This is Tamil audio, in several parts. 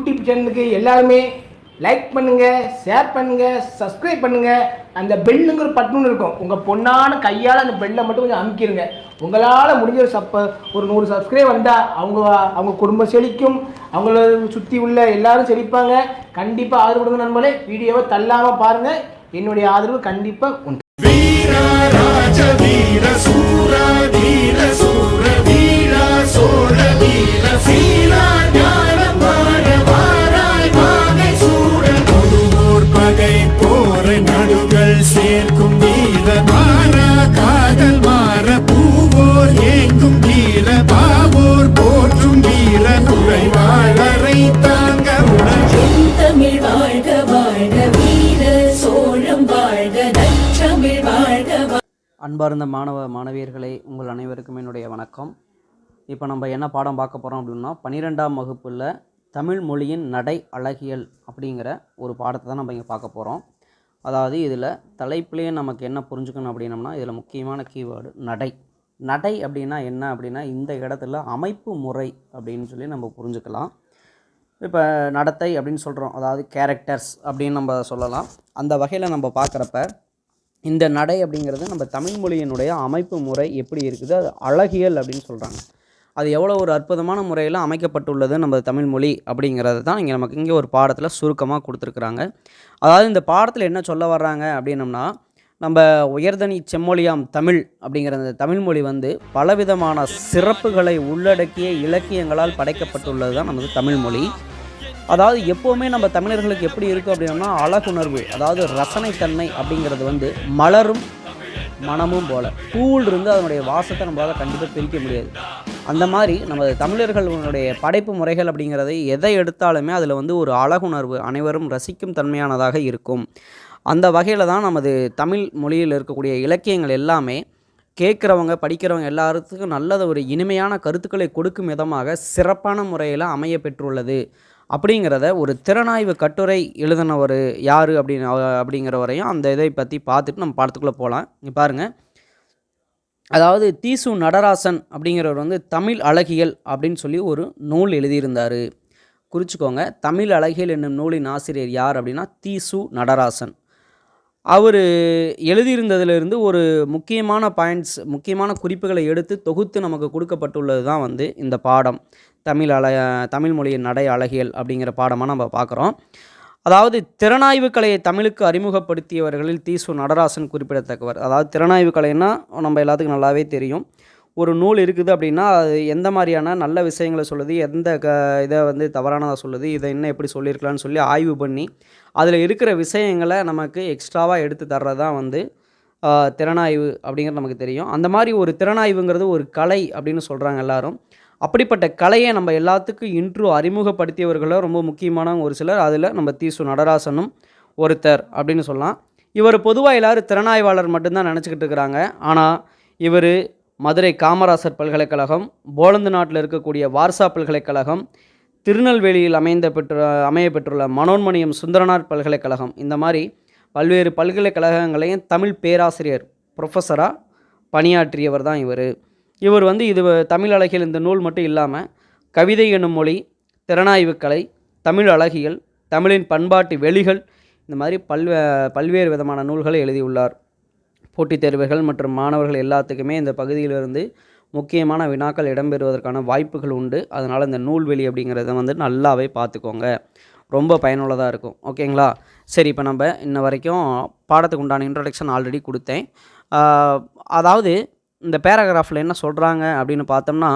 யூடியூப் சேனலுக்கு எல்லாருமே லைக் பண்ணுங்கள், ஷேர் பண்ணுங்கள், சப்ஸ்கிரைப் பண்ணுங்கள். அந்த பெல்லுங்கிற பட்டன் இருக்கும், உங்கள் பொண்ணான கையால் அந்த பெல்லை மட்டும் கொஞ்சம் அமுக்கிடுங்க. உங்களால் முடிஞ்ச ஒரு 100 சப்ஸ்கிரைப் வந்தால் அவங்க குடும்பம் செழிக்கும், அவங்கள சுற்றி உள்ள எல்லாரும் செழிப்பாங்க. கண்டிப்பாக ஆதரவு கொடுங்க நண்பர்களே. வீடியோவை தள்ளாமல் பாருங்கள், என்னுடைய ஆதரவு கண்டிப்பாக உண்டு. நடுகள் சேர்க்கும் வீர மாறா காதல் மாற பூவோர் ஏங்கும் வீர பாவோர் போற்றும் வீர குறைவாளரை தாங்க தமிழ் வாழ்க வாழ்க வீர சோழம் வாழ்க நற்றமிழ் வாழ்க. அன்பார்ந்த மாணவியர்களே, உங்கள் அனைவருக்கும் என்னுடைய வணக்கம். இப்போ நம்ம என்ன பாடம் பார்க்க போகிறோம் அப்படின்னா 12ஆம் வகுப்பில் தமிழ் மொழியின் நடை அழகியல் அப்படிங்கிற ஒரு பாடத்தை தான் நம்ம இங்கே பார்க்க போகிறோம். அதாவது இதில் தலைப்பிலேயே நமக்கு என்ன புரிஞ்சுக்கணும் அப்படின்னம்னா, இதில் முக்கியமான கீவேர்டு நடை. நடை அப்படின்னா என்ன அப்படின்னா, இந்த இடத்துல அமைப்பு முறை அப்படின்னு சொல்லி நம்ம புரிஞ்சுக்கலாம். இப்போ நடத்தை அப்படின்னு சொல்கிறோம், அதாவது கேரக்டர்ஸ் அப்படின்னு நம்ம சொல்லலாம். அந்த வகையில் நம்ம பார்க்குறப்ப இந்த நடை அப்படிங்கிறது நம்ம தமிழ் மொழியினுடைய அமைப்பு முறை எப்படி இருக்குது, அது அழகியல் அப்படின்னு சொல்கிறாங்க. அது எவ்வளோ ஒரு அற்புதமான முறையில் அமைக்கப்பட்டுள்ளது நம்ம தமிழ் மொழி அப்படிங்கிறது தான் நமக்கு இங்கே ஒரு பாடத்தில் சுருக்கமாக கொடுத்துருக்குறாங்க. அதாவது இந்த பாடத்தில் என்ன சொல்ல வர்றாங்க அப்படின்னம்னா, நம்ம உயர்தனி செம்மொழியாம் தமிழ் அப்படிங்கிற அந்த தமிழ்மொழி பலவிதமான சிறப்புகளை உள்ளடக்கிய இலக்கியங்களால் படைக்கப்பட்டுள்ளது தான் நமது தமிழ்மொழி. அதாவது எப்போவுமே நம்ம தமிழர்களுக்கு எப்படி இருக்குது அப்படின்னம்னா, அழகுணர்வு, அதாவது ரசனைத்தன்மை அப்படிங்கிறது மலரும் மனமும் போல் பூவில் இருந்து அதனுடைய வாசத்தை நம்மளால் கண்டிப்பாக பிரிக்க முடியாது. அந்த மாதிரி நம்ம தமிழர்களுடைய படைப்பு முறைகள் அப்படிங்கிறதை எதை எடுத்தாலுமே அதில் ஒரு அழகுணர்வு, அனைவரும் ரசிக்கும் தன்மையானதாக இருக்கும். அந்த வகையில் தான் நமது தமிழ் மொழியில் இருக்கக்கூடிய இலக்கியங்கள் எல்லாமே கேட்குறவங்க படிக்கிறவங்க எல்லாத்துக்கும் நல்லது ஒரு இனிமையான கருத்துக்களை கொடுக்கும் விதமாக சிறப்பான முறையில் அமைய பெற்றுள்ளது அப்படிங்கிறத ஒரு திறனாய்வு கட்டுரை எழுதினவர் யார் அப்படிங்கிற வரையும் அந்த இதை பற்றி பார்த்துட்டு நம்ம பாடத்துக்குள்ளே போகலாம். இங்கே பாருங்கள், அதாவது தீசு நடராசன் அப்படிங்கிறவர் தமிழ் அழகியல் அப்படின்னு சொல்லி ஒரு நூல் எழுதியிருந்தார். குறிச்சிக்கோங்க, தமிழ் அழகியல் என்னும் நூலின் ஆசிரியர் யார் அப்படின்னா தீசு நடராசன். அவர் எழுதியிருந்ததிலிருந்து ஒரு முக்கியமான முக்கியமான குறிப்புகளை எடுத்து தொகுத்து நமக்கு கொடுக்கப்பட்டுள்ளது தான் இந்த பாடம், தமிழ் மொழியின் நடை அழகியல் அப்படிங்கிற பாடமாக நம்ம பார்க்குறோம். அதாவது திறனாய்வு கலையை தமிழுக்கு அறிமுகப்படுத்தியவர்களில் தீசு நடராசன் குறிப்பிடத்தக்கவர். அதாவது திறனாய்வு கலைன்னா நம்ம எல்லாத்துக்கும் நல்லாவே தெரியும். ஒரு நூல் இருக்குது அப்படின்னா அது எந்த மாதிரியான நல்ல விஷயங்களை சொல்லுது, எந்த இதை தவறானதாக சொல்லுது, இதை இன்னும் எப்படி சொல்லியிருக்கலான்னு சொல்லி ஆய்வு பண்ணி அதில் இருக்கிற விஷயங்களை நமக்கு எக்ஸ்ட்ராவாக எடுத்து தர்றது தான் திறனாய்வு அப்படிங்கிறது நமக்கு தெரியும். அந்த மாதிரி ஒரு திறனாய்வுங்கிறது ஒரு கலை அப்படின்னு சொல்கிறாங்க எல்லாரும். அப்படிப்பட்ட கலையை நம்ம எல்லாத்துக்கும் இன்று அறிமுகப்படுத்தியவர்களும் ரொம்ப முக்கியமான ஒரு சிலர், அதில் நம்ம தீசு நடராசனும் ஒருத்தர் அப்படின்னு சொல்லலாம். இவர் பொதுவாக எல்லோரும் திறனாய்வாளர் மட்டும்தான் நினச்சிக்கிட்டு இருக்கிறாங்க. ஆனால் இவர் மதுரை காமராசர் பல்கலைக்கழகம், போலந்து நாட்டில் இருக்கக்கூடிய வார்சா பல்கலைக்கழகம், திருநெல்வேலியில் அமைய பெற்றுள்ள மனோன்மணியம் சுந்தரனார் பல்கலைக்கழகம், இந்த மாதிரி பல்வேறு பல்கலைக்கழகங்களையும் தமிழ் பேராசிரியர் ப்ரொஃபஸராக பணியாற்றியவர் தான் இவர். இது தமிழ் அழகியல் இந்த நூல் மட்டும் இல்லாமல் கவிதை எனும் மொழி, திறனாய்வு கலை, தமிழ் அழகியல், தமிழின் பண்பாட்டு வெளிகள், இந்த மாதிரி பல்வேறு விதமான நூல்களை எழுதியுள்ளார். போட்டித் தேர்வுகள் மற்றும் மாணவர்கள் எல்லாத்துக்குமே இந்த பகுதியிலிருந்து முக்கியமான வினாக்கள் இடம்பெறுவதற்கான வாய்ப்புகள் உண்டு. அதனால் இந்த நூல்வெளி அப்படிங்கிறத நல்லாவே பார்த்துக்கோங்க, ரொம்ப பயனுள்ளதாக இருக்கும். ஓகேங்களா? சரி, இப்போ நம்ம இன்ன வரைக்கும் பாடத்துக்கு உண்டான இன்ட்ரொடக்ஷன் ஆல்ரெடி கொடுத்தேன். அதாவது இந்த பேராகிராஃபில் என்ன சொல்கிறாங்க அப்படின்னு பார்த்தோம்னா,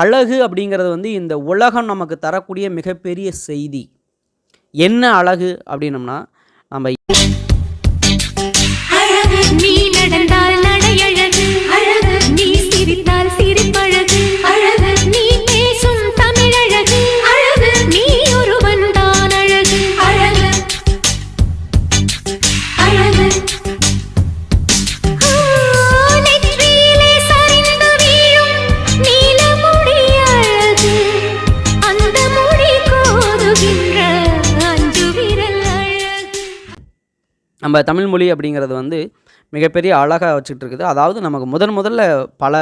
அழகு அப்படிங்கிறது இந்த உலகம் நமக்கு தரக்கூடிய மிகப்பெரிய செய்தி. என்ன அழகு அப்படின்னம்னா, நம்ம நீ நடந்தால் நடையழகு, அழகு நீ சிரித்தால் சிரிப்பழகு, அழகு நீ பேசும் தமிழழகு, அழகு நீ ஒருவன் தான் அழகு, அழகு அழகு நெற்றியிலே சரிந்து வீழும் நீலமுடி அழகு, அந்த முடி கோதுகின்ற அஞ்சு விரல் அழகு. நம்ம தமிழ் மொழி அப்படிங்கிறது மிகப்பெரிய அழகாக வச்சுட்டு இருக்குது. அதாவது நமக்கு முதல்ல பல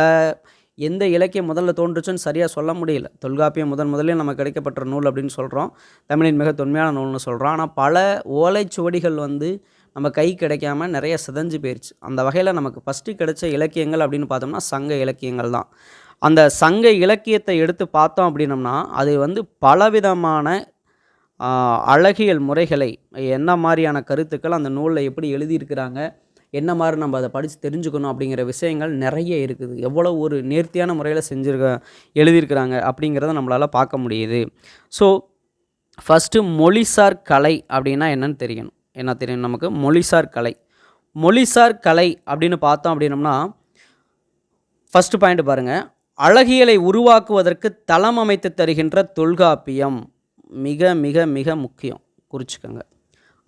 எந்த இலக்கியம் முதல்ல தோன்றுச்சுன்னு சரியாக சொல்ல முடியல. தொல்காப்பியம் முதலில் நமக்கு கிடைக்கப்பட்ட நூல் அப்படின்னு சொல்கிறோம், தமிழின் மிக தொன்மையான நூல்னு சொல்கிறோம். ஆனால் பல ஓலைச்சுவடிகள் வந்து நம்ம கை கிடைக்காம நிறைய சிதைஞ்சு போயிடுச்சு. அந்த வகையில் நமக்கு ஃபஸ்ட்டு கிடைச்ச இலக்கியங்கள் அப்படின்னு பார்த்தோம்னா சங்க இலக்கியங்கள் தான். அந்த சங்க இலக்கியத்தை எடுத்து பார்த்தோம் அப்படின்னம்னா அது வந்து பலவிதமான அழகியல் முறைகளை, என்ன மாதிரியான கருத்துக்கள் அந்த நூலில் எப்படி எழுதியிருக்கிறாங்க, என்ன மாதிரி நம்ம அதை படித்து தெரிஞ்சுக்கணும் அப்படிங்கிற விஷயங்கள் நிறைய இருக்குது. எவ்வளோ ஒரு நேர்த்தியான முறையில் எழுதியிருக்கிறாங்க அப்படிங்கிறத நம்மளால் பார்க்க முடியுது. ஸோ ஃபஸ்ட்டு மொழிசார் கலை அப்படின்னா என்னன்னு தெரியணும். என்ன தெரியும் நமக்கு? மொழிசார் கலை. மொழிசார் கலை அப்படின்னு பார்த்தோம் அப்படின்னம்னா ஃபஸ்ட்டு பாயிண்ட் பாருங்கள், அழகியலை உருவாக்குவதற்கு தளம் அமைத்து தருகின்ற தொல்காப்பியம் மிக மிக மிக முக்கியம், குறிச்சுக்கோங்க.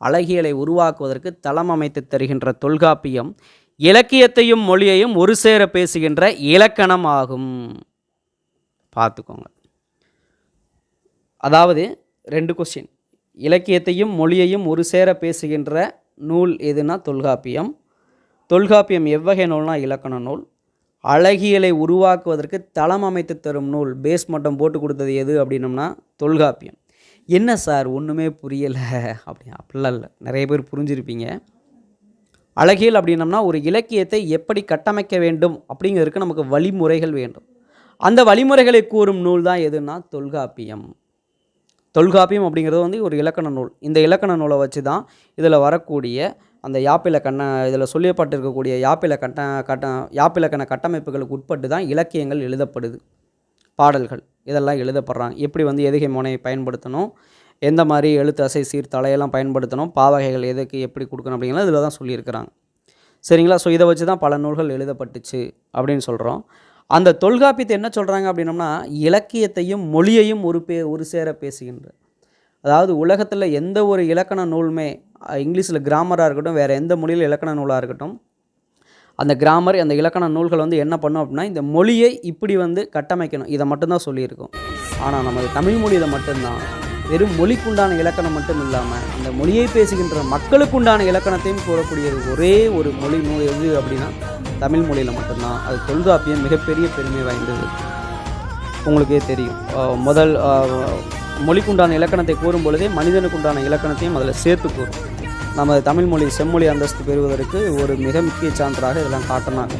அழகியலை உருவாக்குவதற்கு தளம் அமைத்து தருகின்ற தொல்காப்பியம் இலக்கியத்தையும் மொழியையும் ஒரு சேர பேசுகின்ற இலக்கணம் ஆகும். பார்த்துக்கோங்க. அதாவது 2 கொஸ்டின். இலக்கியத்தையும் மொழியையும் ஒரு சேர பேசுகின்ற நூல் எதுனா தொல்காப்பியம். தொல்காப்பியம் எவ்வகை நூல்னா இலக்கண நூல். அழகியலை உருவாக்குவதற்கு தளம் அமைத்து தரும் நூல், பேஸ் மட்டும் போட்டு கொடுத்தது எது அப்படின்னம்னா தொல்காப்பியம். என்ன சார் ஒன்றுமே புரியலை அப்படிலாம் இல்லை, நிறைய பேர் புரிஞ்சிருப்பீங்க. அழகியல் அப்படின்னம்னா ஒரு இலக்கியத்தை எப்படி கட்டமைக்க வேண்டும் அப்படிங்கிறதுக்கு நமக்கு வழிமுறைகள் வேண்டும். அந்த வழிமுறைகளை கூறும் நூல் தான் எதுனா தொல்காப்பியம். தொல்காப்பியம் அப்படிங்கிறது வந்து ஒரு இலக்கண நூல். இந்த இலக்கண நூலை வச்சு தான் இதில் வரக்கூடிய அந்த இதில் சொல்லப்பட்டிருக்கக்கூடிய யாப்பிலக்கண கட்டமைப்புகளுக்கு உட்பட்டு தான் இலக்கியங்கள் எழுதப்படுது. பாடல்கள் இதெல்லாம் எழுதப்படுறாங்க. எப்படி வந்து எதுகை மோனையை பயன்படுத்தணும், எந்த மாதிரி எழுத்து அசை சீர் தலையெல்லாம் பயன்படுத்தணும், பாவகைகள் எதுக்கு எப்படி கொடுக்கணும் அப்படிங்கிறது இதில் தான் சொல்லியிருக்கிறாங்க. சரிங்களா? ஸோ இதை வச்சு தான் பல நூல்கள் எழுதப்பட்டுச்சு அப்படின்னு சொல்கிறோம். அந்த தொல்காப்பியத்தை என்ன சொல்கிறாங்க அப்படின்னம்னா இலக்கியத்தையும் மொழியையும் ஒரு சேர பேசுகின்ற, அதாவது உலகத்தில் எந்த ஒரு இலக்கண நூலுமே, இங்கிலீஷில் கிராமராக இருக்கட்டும், வேறு எந்த மொழியில் இலக்கண நூலாக இருக்கட்டும், அந்த கிராமர் அந்த இலக்கண நூல்கள் வந்து என்ன பண்ணும் அப்படின்னா இந்த மொழியை இப்படி வந்து கட்டமைக்கணும், இதை மட்டும்தான் சொல்லியிருக்கோம். ஆனால் நமது தமிழ் மொழியில் மட்டும்தான் வெறும் மொழிக்குண்டான இலக்கணம் மட்டும் இல்லாமல் அந்த மொழியை பேசுகின்ற மக்களுக்குண்டான இலக்கணத்தையும் கூறக்கூடியது ஒரே ஒரு மொழி நூல் எது அப்படின்னா தமிழ் மொழியில் மட்டும்தான். அது தொல்காப்பியம் மிகப்பெரிய பெருமை வாய்ந்தது. உங்களுக்கே தெரியும், முதல் மொழிக்குண்டான இலக்கணத்தை கூறும் பொழுதே மனிதனுக்குண்டான இலக்கணத்தையும் அதில் சேர்த்து கூறும். நம்ம தமிழ் மொழி செம்மொழி அந்தஸ்து பெறுவதற்கு ஒரு மிக முக்கிய சான்றாக இதெல்லாம் காட்டினாங்க.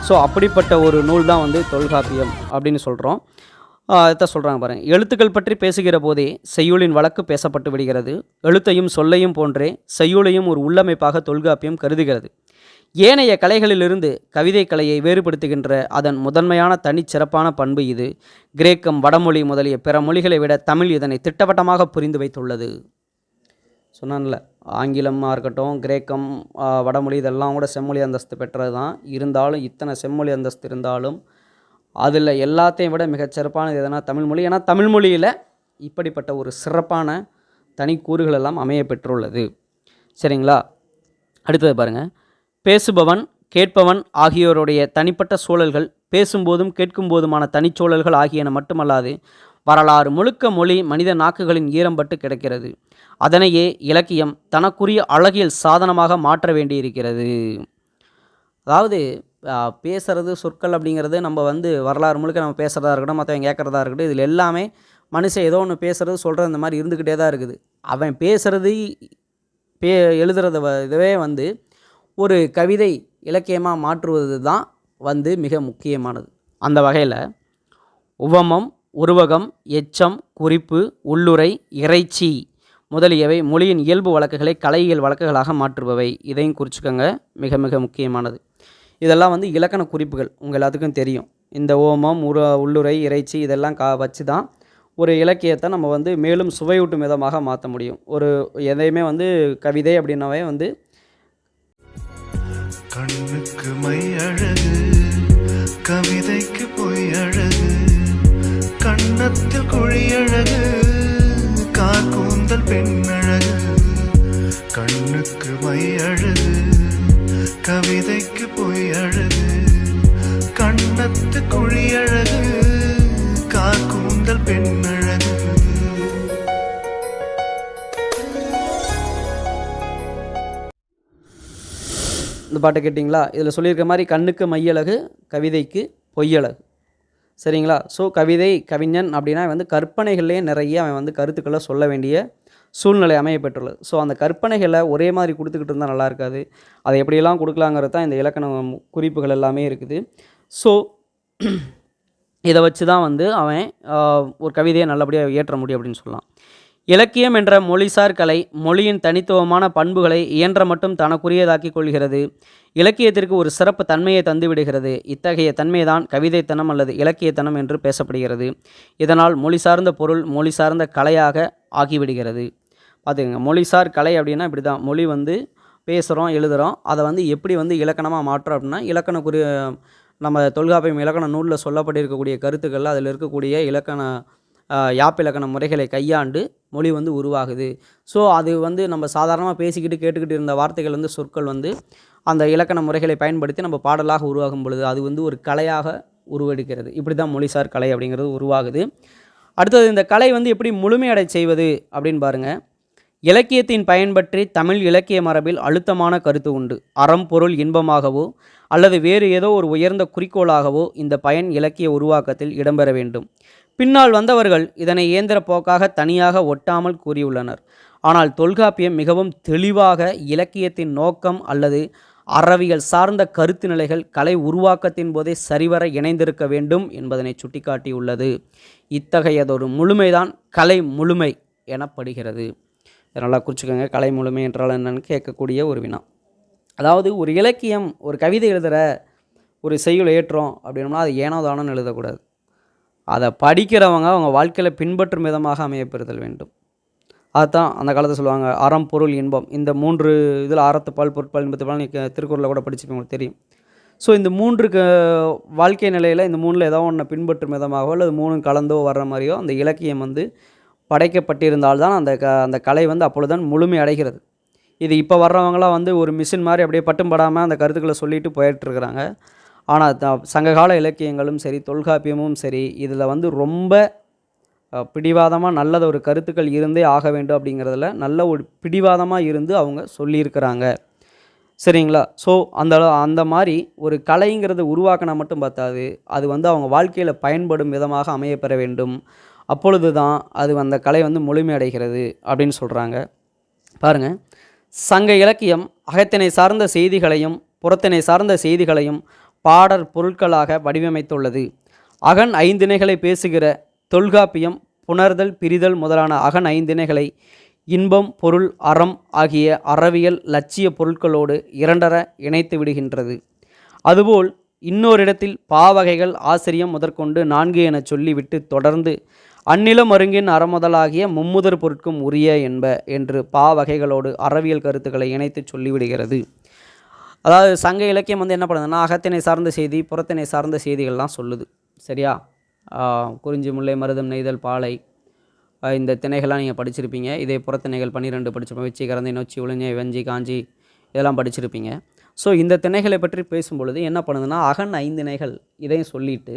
ஸோ அப்படிப்பட்ட ஒரு நூல் தான் வந்து தொல்காப்பியம் அப்படின்னு சொல்கிறோம். இதான் சொல்கிறாங்க பாருங்கள். எழுத்துக்கள் பற்றி பேசுகிற போதே செய்யுளின் வழக்கு பேசப்பட்டு விடுகிறது. எழுத்தையும் சொல்லையும் போன்றே செய்யுளையும் ஒரு உள்ளமைப்பாக தொல்காப்பியம் கருதுகிறது. ஏனைய கலைகளிலிருந்து கவிதை கலையை வேறுபடுத்துகின்ற அதன் முதன்மையான தனிச்சிறப்பான பண்பு இது. கிரேக்கம், வடமொழி முதலிய பிற மொழிகளை விட தமிழ் இதனை திட்டவட்டமாக புரிந்து வைத்துள்ளது. சொன்னான்ல, ஆங்கிலமாக இருக்கட்டும், கிரேக்கம், வடமொழி இதெல்லாம் கூட செம்மொழி அந்தஸ்து பெற்றது தான். இருந்தாலும் இத்தனை செம்மொழி அந்தஸ்து இருந்தாலும் அதில் எல்லாத்தையும் விட மிகச்சிறப்பானது எதனா தமிழ்மொழி. ஏன்னா தமிழ்மொழியில் இப்படிப்பட்ட ஒரு சிறப்பான தனி கூறுகள் எல்லாம் அமைய பெற்றுள்ளது. சரிங்களா? அடுத்தது பாருங்கள். பேசுபவன் கேட்பவன் ஆகியோருடைய தனிப்பட்ட சூழல்கள், பேசும்போதும் கேட்கும்போதுமான தனிச்சூழல்கள் ஆகியன மட்டுமல்லாது வரலாறு முழுக்க மொழி மனித நாக்குகளின் ஈரம்பட்டு கிடக்கிறது. அதனையே இலக்கியம் தனக்குரிய அழகியல் சாதனமாக மாற்ற வேண்டியிருக்கிறது. அதாவது பேசுகிறது, சொற்கள் அப்படிங்கிறது நம்ம வந்து வரலாறு முழுக்க நம்ம பேசுகிறதா இருக்கட்டும், மற்றவங்க கேட்குறதா இருக்கட்டும், இதில் எல்லாமே மனுஷன் ஏதோ ஒன்று பேசுகிறது சொல்கிறது இந்த மாதிரி இருந்துக்கிட்டே தான் இருக்குது. அவன் பேசுகிறது எழுதுறத இதுவே வந்து ஒரு கவிதை இலக்கியமாக மாற்றுவது தான் வந்து மிக முக்கியமானது. அந்த வகையில் உவமம், உருவகம், எச்சம், குறிப்பு, உள்ளுரை, இறைச்சி முதலியவை மொழியின் இயல்பு வழக்குகளை கலையியல் வழக்குகளாக மாற்றுபவை. இதையும் குறிச்சுக்கோங்க, மிக மிக முக்கியமானது. இதெல்லாம் வந்து இலக்கண குறிப்புகள், உங்கள் எல்லாத்துக்கும் தெரியும். இந்த ஓமம், உள்ளுரை, இறைச்சி இதெல்லாம் வச்சு தான் ஒரு இலக்கியத்தை நம்ம வந்து மேலும் சுவையூட்டும் விதமாக மாற்ற முடியும். ஒரு எதையுமே வந்து கவிதை அப்படின்னாவே வந்து கண்ணுக்கு மை அழகு, கவிதைக்கு பொய் அழகு, கண்ணத்தில் குழி அழகு, கார்கூந்தல் பெண் அழகு. கண்ணுக்கு மை அழகு, கவிதைக்கு பொய் அழகு, கண்ணத்து குழி அழகு, கார்கூந்தல் பெண் அழகு. இந்த பாட்டை கேட்டிங்களா? இதில் சொல்லியிருக்க மாதிரி கண்ணுக்கு மையழகு, கவிதைக்கு பொய்யழகு. சரிங்களா? ஸோ கவிதை கவிஞன் அப்படின்னா வந்து கற்பனைகள்லேயே நிறைய அவன் வந்து கருத்துக்களை சொல்ல வேண்டிய சூழ்நிலை அமையப்பெற்றுள்ளது. ஸோ அந்த கற்பனைகளை ஒரே மாதிரி கொடுத்துக்கிட்டு இருந்தால் நல்லா இருக்காது. அதை எப்படியெல்லாம் கொடுக்கலாங்கிறது தான் இந்த இலக்கண குறிப்புகள் எல்லாமே இருக்குது. ஸோ இதை வச்சு தான் வந்து அவன் ஒரு கவிதையை நல்லபடியாக இயற்ற முடியும் அப்படின்னு சொல்லலாம். இலக்கியம் என்ற மொழிசார் கலை மொழியின் தனித்துவமான பண்புகளை இயன்ற மட்டும் தனக்குரியதாக்கிக் கொள்கிறது. இலக்கியத்திற்கு ஒரு சிறப்பு தன்மையை தந்துவிடுகிறது. இத்தகைய தன்மைதான் கவிதைத்தனம் அல்லது இலக்கியத்தனம் என்று பேசப்படுகிறது. இதனால் மொழி சார்ந்த பொருள் மொழி சார்ந்த கலையாக ஆகிவிடுகிறது. பார்த்துக்கங்க, மொழிசார் கலை அப்படின்னா இப்படி தான். மொழி வந்து பேசுகிறோம் எழுதுகிறோம், அதை வந்து எப்படி வந்து இலக்கணமாக மாற்றோம் அப்படின்னா இலக்கண நம்ம தொல்காப்பியம் இலக்கண நூலில் சொல்லப்பட்டிருக்கக்கூடிய கருத்துக்கள் அதில் இருக்கக்கூடிய யாப்பிலக்கண முறைகளை கையாண்டு மொழி வந்து உருவாகுது. ஸோ அது வந்து நம்ம சாதாரணமாக பேசிக்கிட்டு கேட்டுக்கிட்டு இருந்த வார்த்தைகள் வந்து சொற்கள் வந்து அந்த இலக்கண முறைகளை பயன்படுத்தி நம்ம பாடலாக உருவாகும் பொழுது அது வந்து ஒரு கலையாக உருவெடுக்கிறது. இப்படி தான் மொழிசார் கலை அப்படிங்கிறது உருவாகுது. அடுத்தது இந்த கலை வந்து எப்படி முழுமையடை செய்வது அப்படின்னு பாருங்கள். இலக்கியத்தின் பயன்பற்றி தமிழ் இலக்கிய மரபில் அழுத்தமான கருத்து உண்டு. அறம் பொருள் இன்பமாகவோ அல்லது வேறு ஏதோ ஒரு உயர்ந்த குறிக்கோளாகவோ இந்த பயன் இலக்கிய உருவாக்கத்தில் இடம்பெற வேண்டும். பின்னால் வந்தவர்கள் இதனை இயந்திர போக்காக தனியாக ஒட்டாமல் கூறியுள்ளனர். ஆனால் தொல்காப்பியம் மிகவும் தெளிவாக இலக்கியத்தின் நோக்கம் அல்லது அறவியல் சார்ந்த கருத்து நிலைகள் கலை உருவாக்கத்தின் போதே சரிவர இணைந்திருக்க வேண்டும் என்பதனை சுட்டிக்காட்டியுள்ளது. இத்தகையதொரு முழுமைதான் கலை முழுமை எனப்படுகிறது. நல்லா குறிச்சுக்கோங்க, கலை முழுமை என்றால் என்னன்னு கேட்கக்கூடிய ஒரு வினா. அதாவது ஒரு இலக்கியம் ஒரு கவிதை எழுதுகிற ஒரு செய்யுள் ஏற்றோம் அப்படின்னோம்னா அது ஏனோ தானோன்னு எழுதக்கூடாது. அதை படிக்கிறவங்க அவங்க வாழ்க்கையில் பின்பற்றும் விதமாக அமையப்பெறுதல் வேண்டும். அதுதான் அந்த காலத்தில் சொல்லுவாங்க அறம் பொருள் இன்பம். இந்த 3 இதில் அறத்துப்பால் பொருட்பால் இன்பத்துப்பால் நீங்கள் திருக்குறளில் கூட படிச்சுப்பீங்க, உங்களுக்கு தெரியும். ஸோ இந்த 3 வாழ்க்கை நிலையில் இந்த 3ல் ஏதோ ஒன்று பின்பற்றும் விதமாகவோ அல்லது 3 கலந்தோ வர்ற மாதிரியோ அந்த இலக்கியம் வந்து படைக்கப்பட்டிருந்தால்தான் அந்த கலை வந்து அப்பொழுதுதான் முழுமை அடைகிறது. இது இப்போ வர்றவங்களாம் வந்து ஒரு மிஷின் மாதிரி அப்படியே பட்டும் படாமல் அந்த கருத்துக்களை சொல்லிட்டு போயிட்டுருக்குறாங்க. ஆனால் சங்ககால இலக்கியங்களும் சரி தொல்காப்பியமும் சரி இதில் வந்து ரொம்ப பிடிவாதமாக நல்லது ஒரு கருத்துக்கள் இருந்தே ஆக வேண்டும் அப்படிங்கிறதுல நல்ல ஒரு பிடிவாதமாக இருந்து அவங்க சொல்லியிருக்கிறாங்க. சரிங்களா? ஸோ அந்த மாதிரி ஒரு கலைங்கிறது உருவாக்கினா மட்டும் பார்த்தாது, அது வந்து அவங்க வாழ்க்கையில் பயன்படும் விதமாக அமையப்பெற வேண்டும். அப்பொழுது தான் அது அந்த கலை வந்து முழுமையடைகிறது அப்படின்னு சொல்கிறாங்க. பாருங்கள், சங்க இலக்கியம் அகத்தினை சார்ந்த செய்திகளையும் புறத்தினை சார்ந்த செய்திகளையும் பாடற் பொருட்களாக வடிவமைத்துள்ளது. அகன் 5 திணைகளை பேசுகிற தொல்காப்பியம் புணர்தல் பிரிதல் முதலான அகன் 5 திணைகளை இன்பம் பொருள் அறம் ஆகிய அறவியல் லட்சிய பொருட்களோடு இரண்டர இணைத்து விடுகின்றது. அதுபோல் இன்னொரு இடத்தில் பாவகைகள் ஆசிரியம் முதற்கொண்டு 4 எனச் சொல்லிவிட்டு தொடர்ந்து அந்நிலம் மருங்கின் அறமுதலாகிய மும்முதற் பொருட்கும் உரிய என்று பாவகைகளோடு அறவியல் கருத்துக்களை இணைத்து சொல்லிவிடுகிறது. அதாவது சங்க இலக்கியம் வந்து என்ன பண்ணுதுன்னா அகத்தினை சார்ந்த செய்தி புறத்தினை சார்ந்த செய்திகள்லாம் சொல்லுது. சரியா? குறிஞ்சி முல்லை மருதம் நெய்தல் பாலை இந்த திணைகள்லாம் நீங்கள் படிச்சிருப்பீங்க. இதே புறத்திணைகள் 12 படிச்சிருப்போம். வெச்சி கரந்தை நொச்சி உளிஞை வெஞ்சி காஞ்சி இதெல்லாம் படிச்சிருப்பீங்க. ஸோ இந்த திணைகளை பற்றி பேசும்பொழுது என்ன பண்ணுதுன்னா அகன் 5 திணைகள் இதையும் சொல்லிட்டு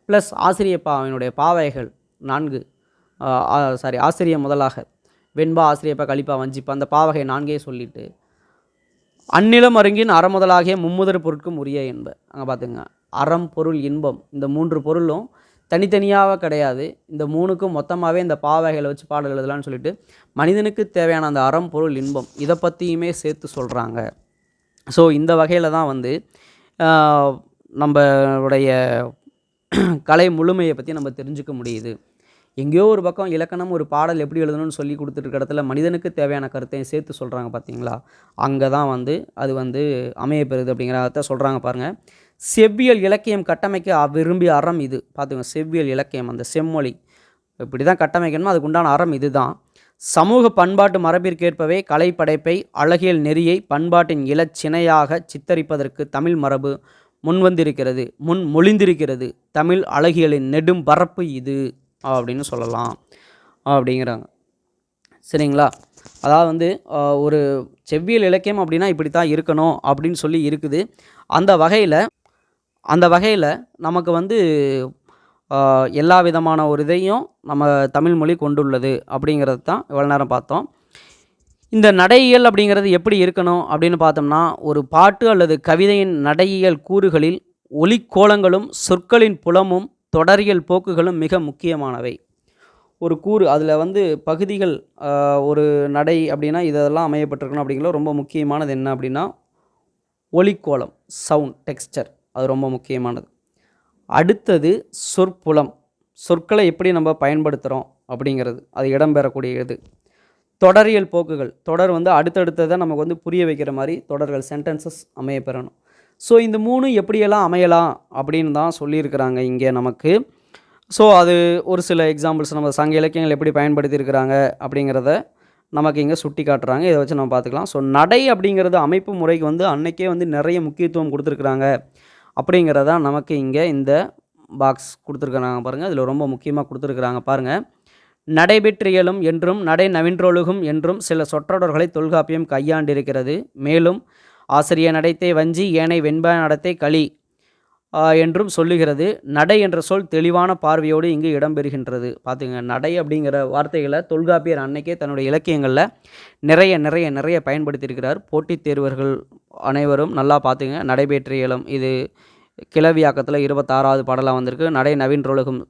ப்ளஸ் அவனுடைய பாவைகள் 4 ஆசிரிய முதலாக வெண்பா ஆசிரியப்பா கலிப்பா வஞ்சிப்பா அந்த பாவகை 4 சொல்லிட்டு அந்நிலம் அருங்கின் அறமுதலாகிய மும்முதற் பொருட்கும் உரிய என்ப. அங்கே பார்த்துங்க, அறம் பொருள் இன்பம் இந்த 3 பொருளும் தனித்தனியாக கிடையாது. இந்த 3க்கும் மொத்தமாகவே இந்த பாவகைகளை வச்சு பாடல் எழுதலான்னு சொல்லிட்டு மனிதனுக்கு தேவையான அந்த அறம் பொருள் இன்பம் இதை பற்றியுமே சேர்த்து சொல்கிறாங்க. ஸோ இந்த வகையில் தான் வந்து நம்மளுடைய கலை முழுமையை பற்றி நம்ம தெரிஞ்சுக்க முடியுது. எங்கேயோ ஒரு பக்கம் இலக்கணம் ஒரு பாடல் எப்படி எழுதணும்னு சொல்லி கொடுத்துருக்க இடத்துல மனிதனுக்கு தேவையான கருத்தையும் சேர்த்து சொல்கிறாங்க பார்த்தீங்களா? அங்கே தான் வந்து அது வந்து அமையப்பெறுது அப்படிங்கிறத சொல்கிறாங்க. பாருங்கள், செவ்வியல் இலக்கியம் கட்டமைக்க விரும்பிய அறம் இது. பார்த்துங்க, செவ்வியல் இலக்கியம் அந்த செம்மொழி இப்படி தான் கட்டமைக்கணுமோ அதுக்கு உண்டான அறம் இது தான். சமூக பண்பாட்டு மரபிற்கேற்பவே கலை படைப்பை அழகியல் நெறியை பண்பாட்டின் இலச்சினையாக சித்தரிப்பதற்கு தமிழ் மரபு முன்வந்திருக்கிறது, முன் மொழிந்திருக்கிறது. தமிழ் அழகியலின் நெடும் பரப்பு இது அப்படின்னு சொல்லலாம் அப்படிங்கிறாங்க. சரிங்களா? அதாவது வந்து ஒரு செவ்வியல் இலக்கியம் அப்படின்னா இப்படி தான் இருக்கணும் அப்படின்னு சொல்லி இருக்குது. அந்த வகையில் நமக்கு வந்து எல்லா விதமான ஒரு இதையும் நம்ம தமிழ் மொழி கொண்டுள்ளது அப்படிங்கிறது தான் இவ்வளோ நேரம் பார்த்தோம். இந்த நடையியல் அப்படிங்கிறது எப்படி இருக்கணும் அப்படின்னு பார்த்தோம்னா ஒரு பாட்டு அல்லது கவிதையின் நடையியல் கூறுகளில் ஒலிக்கோலங்களும் சொற்களின் புலமும் தொடரியல் போக்குகளும் மிக முக்கியமானவை. ஒரு கூறு அதில் வந்து பகுதிகள் ஒரு நடை அப்படின்னா இதெல்லாம் அமையப்பட்டிருக்கணும் அப்படிங்கிறது ரொம்ப முக்கியமானது. என்ன அப்படின்னா ஒலிக்கோலம், சவுண்ட், டெக்ஸ்டர், அது ரொம்ப முக்கியமானது. அடுத்தது சொற்புலம், சொற்களை எப்படி நம்ம பயன்படுத்துகிறோம் அப்படிங்கிறது அது இடம்பெறக்கூடியது. தொடரியல் போக்குகள், தொடர் வந்து அடுத்தடுத்ததை நமக்கு வந்து புரிய வைக்கிற மாதிரி தொடர்கள், சென்டென்சஸ் அமையப்பெறணும். ஸோ இந்த 3 எப்படியெல்லாம் அமையலாம் அப்படின்னு தான் சொல்லியிருக்கிறாங்க இங்கே நமக்கு. ஸோ அது ஒரு சில எக்ஸாம்பிள்ஸ் நம்ம சங்க இலக்கியங்கள் எப்படி பயன்படுத்தியிருக்கிறாங்க அப்படிங்கிறத நமக்கு இங்கே சுட்டி காட்டுறாங்க. இதை வச்சு நம்ம பார்த்துக்கலாம். ஸோ நடை அப்படிங்கிறது அமைப்பு முறைக்கு வந்து அன்னைக்கே வந்து நிறைய முக்கியத்துவம் கொடுத்துருக்குறாங்க அப்படிங்கிறத நமக்கு இங்கே இந்த பாக்ஸ் கொடுத்துருக்குறாங்க பாருங்கள். இதில் ரொம்ப முக்கியமாக கொடுத்துருக்குறாங்க பாருங்கள். நடைபெற்றியலும் என்றும் நடை நவின்றொழுகும் என்றும் சில சொற்றொடர்களை தொல்காப்பியம் கையாண்டிருக்கிறது. மேலும் ஆசிரிய நடைத்தை வஞ்சி ஏனை வெண்ப நடத்தை களி என்றும் சொல்லுகிறது. நடை என்ற சொல் தெளிவான பார்வையோடு இங்கு இடம்பெறுகின்றது. பார்த்துங்க, நடை அப்படிங்கிற வார்த்தைகளை தொல்காப்பியர் அன்னைக்கே தன்னுடைய இலக்கியங்களில் நிறைய நிறைய நிறைய பயன்படுத்தியிருக்கிறார். போட்டித் தேர்வர்கள் அனைவரும் நல்லா பார்த்துங்க. நடைபெற்றியலும் இது கிளவியாக்கத்தில் 26வது பாடலாக வந்திருக்கு. நடை நவீன்றொழுகும்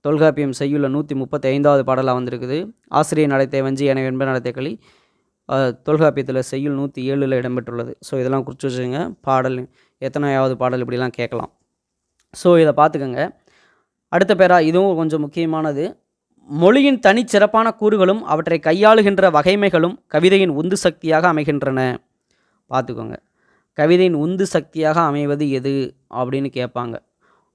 தொல்காப்பியம் செய்யுள்ள 135வது பாடலாக வந்திருக்குது. ஆசிரியர் நடத்தை வஞ்சி என வெண்ப நடத்தை களி தொல்காப்பியத்தில் செய்யுள் 107ல் இடம்பெற்றுள்ளது. ஸோ இதெல்லாம் குறித்து வச்சுங்க. பாடல் எத்தனையாவது பாடல் இப்படிலாம் கேட்கலாம். ஸோ இதை பார்த்துக்கோங்க. அடுத்த பேரா இதுவும் கொஞ்சம் முக்கியமானது. மொழியின் தனிச்சிறப்பான கூறுகளும் அவற்றை கையாளுகின்ற வகைமைகளும் கவிதையின் உந்து சக்தியாக அமைகின்றன. பார்த்துக்கோங்க, கவிதையின் உந்து சக்தியாக அமைவது எது அப்படின்னு கேட்பாங்க.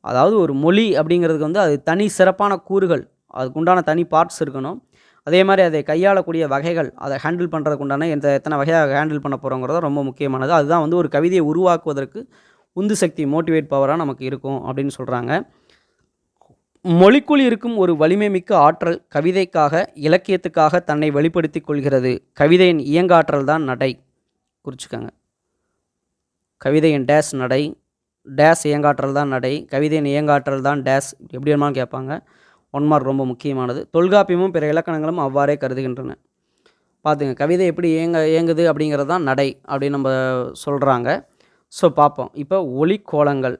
அதாவது ஒரு மொழி அப்படிங்கிறதுக்கு வந்து அது தனி சிறப்பான கூறுகள், அதுக்குண்டான தனி பார்ட்ஸ் இருக்கணும். அதே மாதிரி அதை கையாளக்கூடிய வகைகள், அதை ஹேண்டில் பண்ணுறதுக்கு உண்டான எத்தனை வகையாக ஹேண்டில் பண்ண போகிறோங்கிறத ரொம்ப முக்கியமானது. அதுதான் வந்து ஒரு கவிதையை உருவாக்குவதற்கு உந்து சக்தி, மோட்டிவேட் பவராக நமக்கு இருக்கும் அப்படின்னு சொல்கிறாங்க. மொழிக்குள் இருக்கும் ஒரு வலிமை மிக்க ஆற்றல் கவிதைக்காக, இலக்கியத்துக்காக தன்னை வெளிப்படுத்தி கொள்கிறது. கவிதையின் இயங்காற்றல் தான் நடை. குறிச்சுக்கோங்க, கவிதையின் டேஸ் நடை, டேஸ் இயங்காற்றல் தான் நடை, கவிதையின் இயங்காற்றல் தான் டேஸ். எப்படி வேணுமாலும் கேட்பாங்க. 1 மார்க் ரொம்ப முக்கியமானது. தொல்காப்பியமும் பிற இலக்கணங்களும் அவ்வாறே கருதுகின்றன. பார்த்துங்க, கவிதை எப்படி இயங்குது அப்படிங்கிறது தான் நடை அப்படின்னு நம்ம சொல்கிறாங்க. ஸோ பார்ப்போம். இப்போ ஒலிக்கோலங்கள்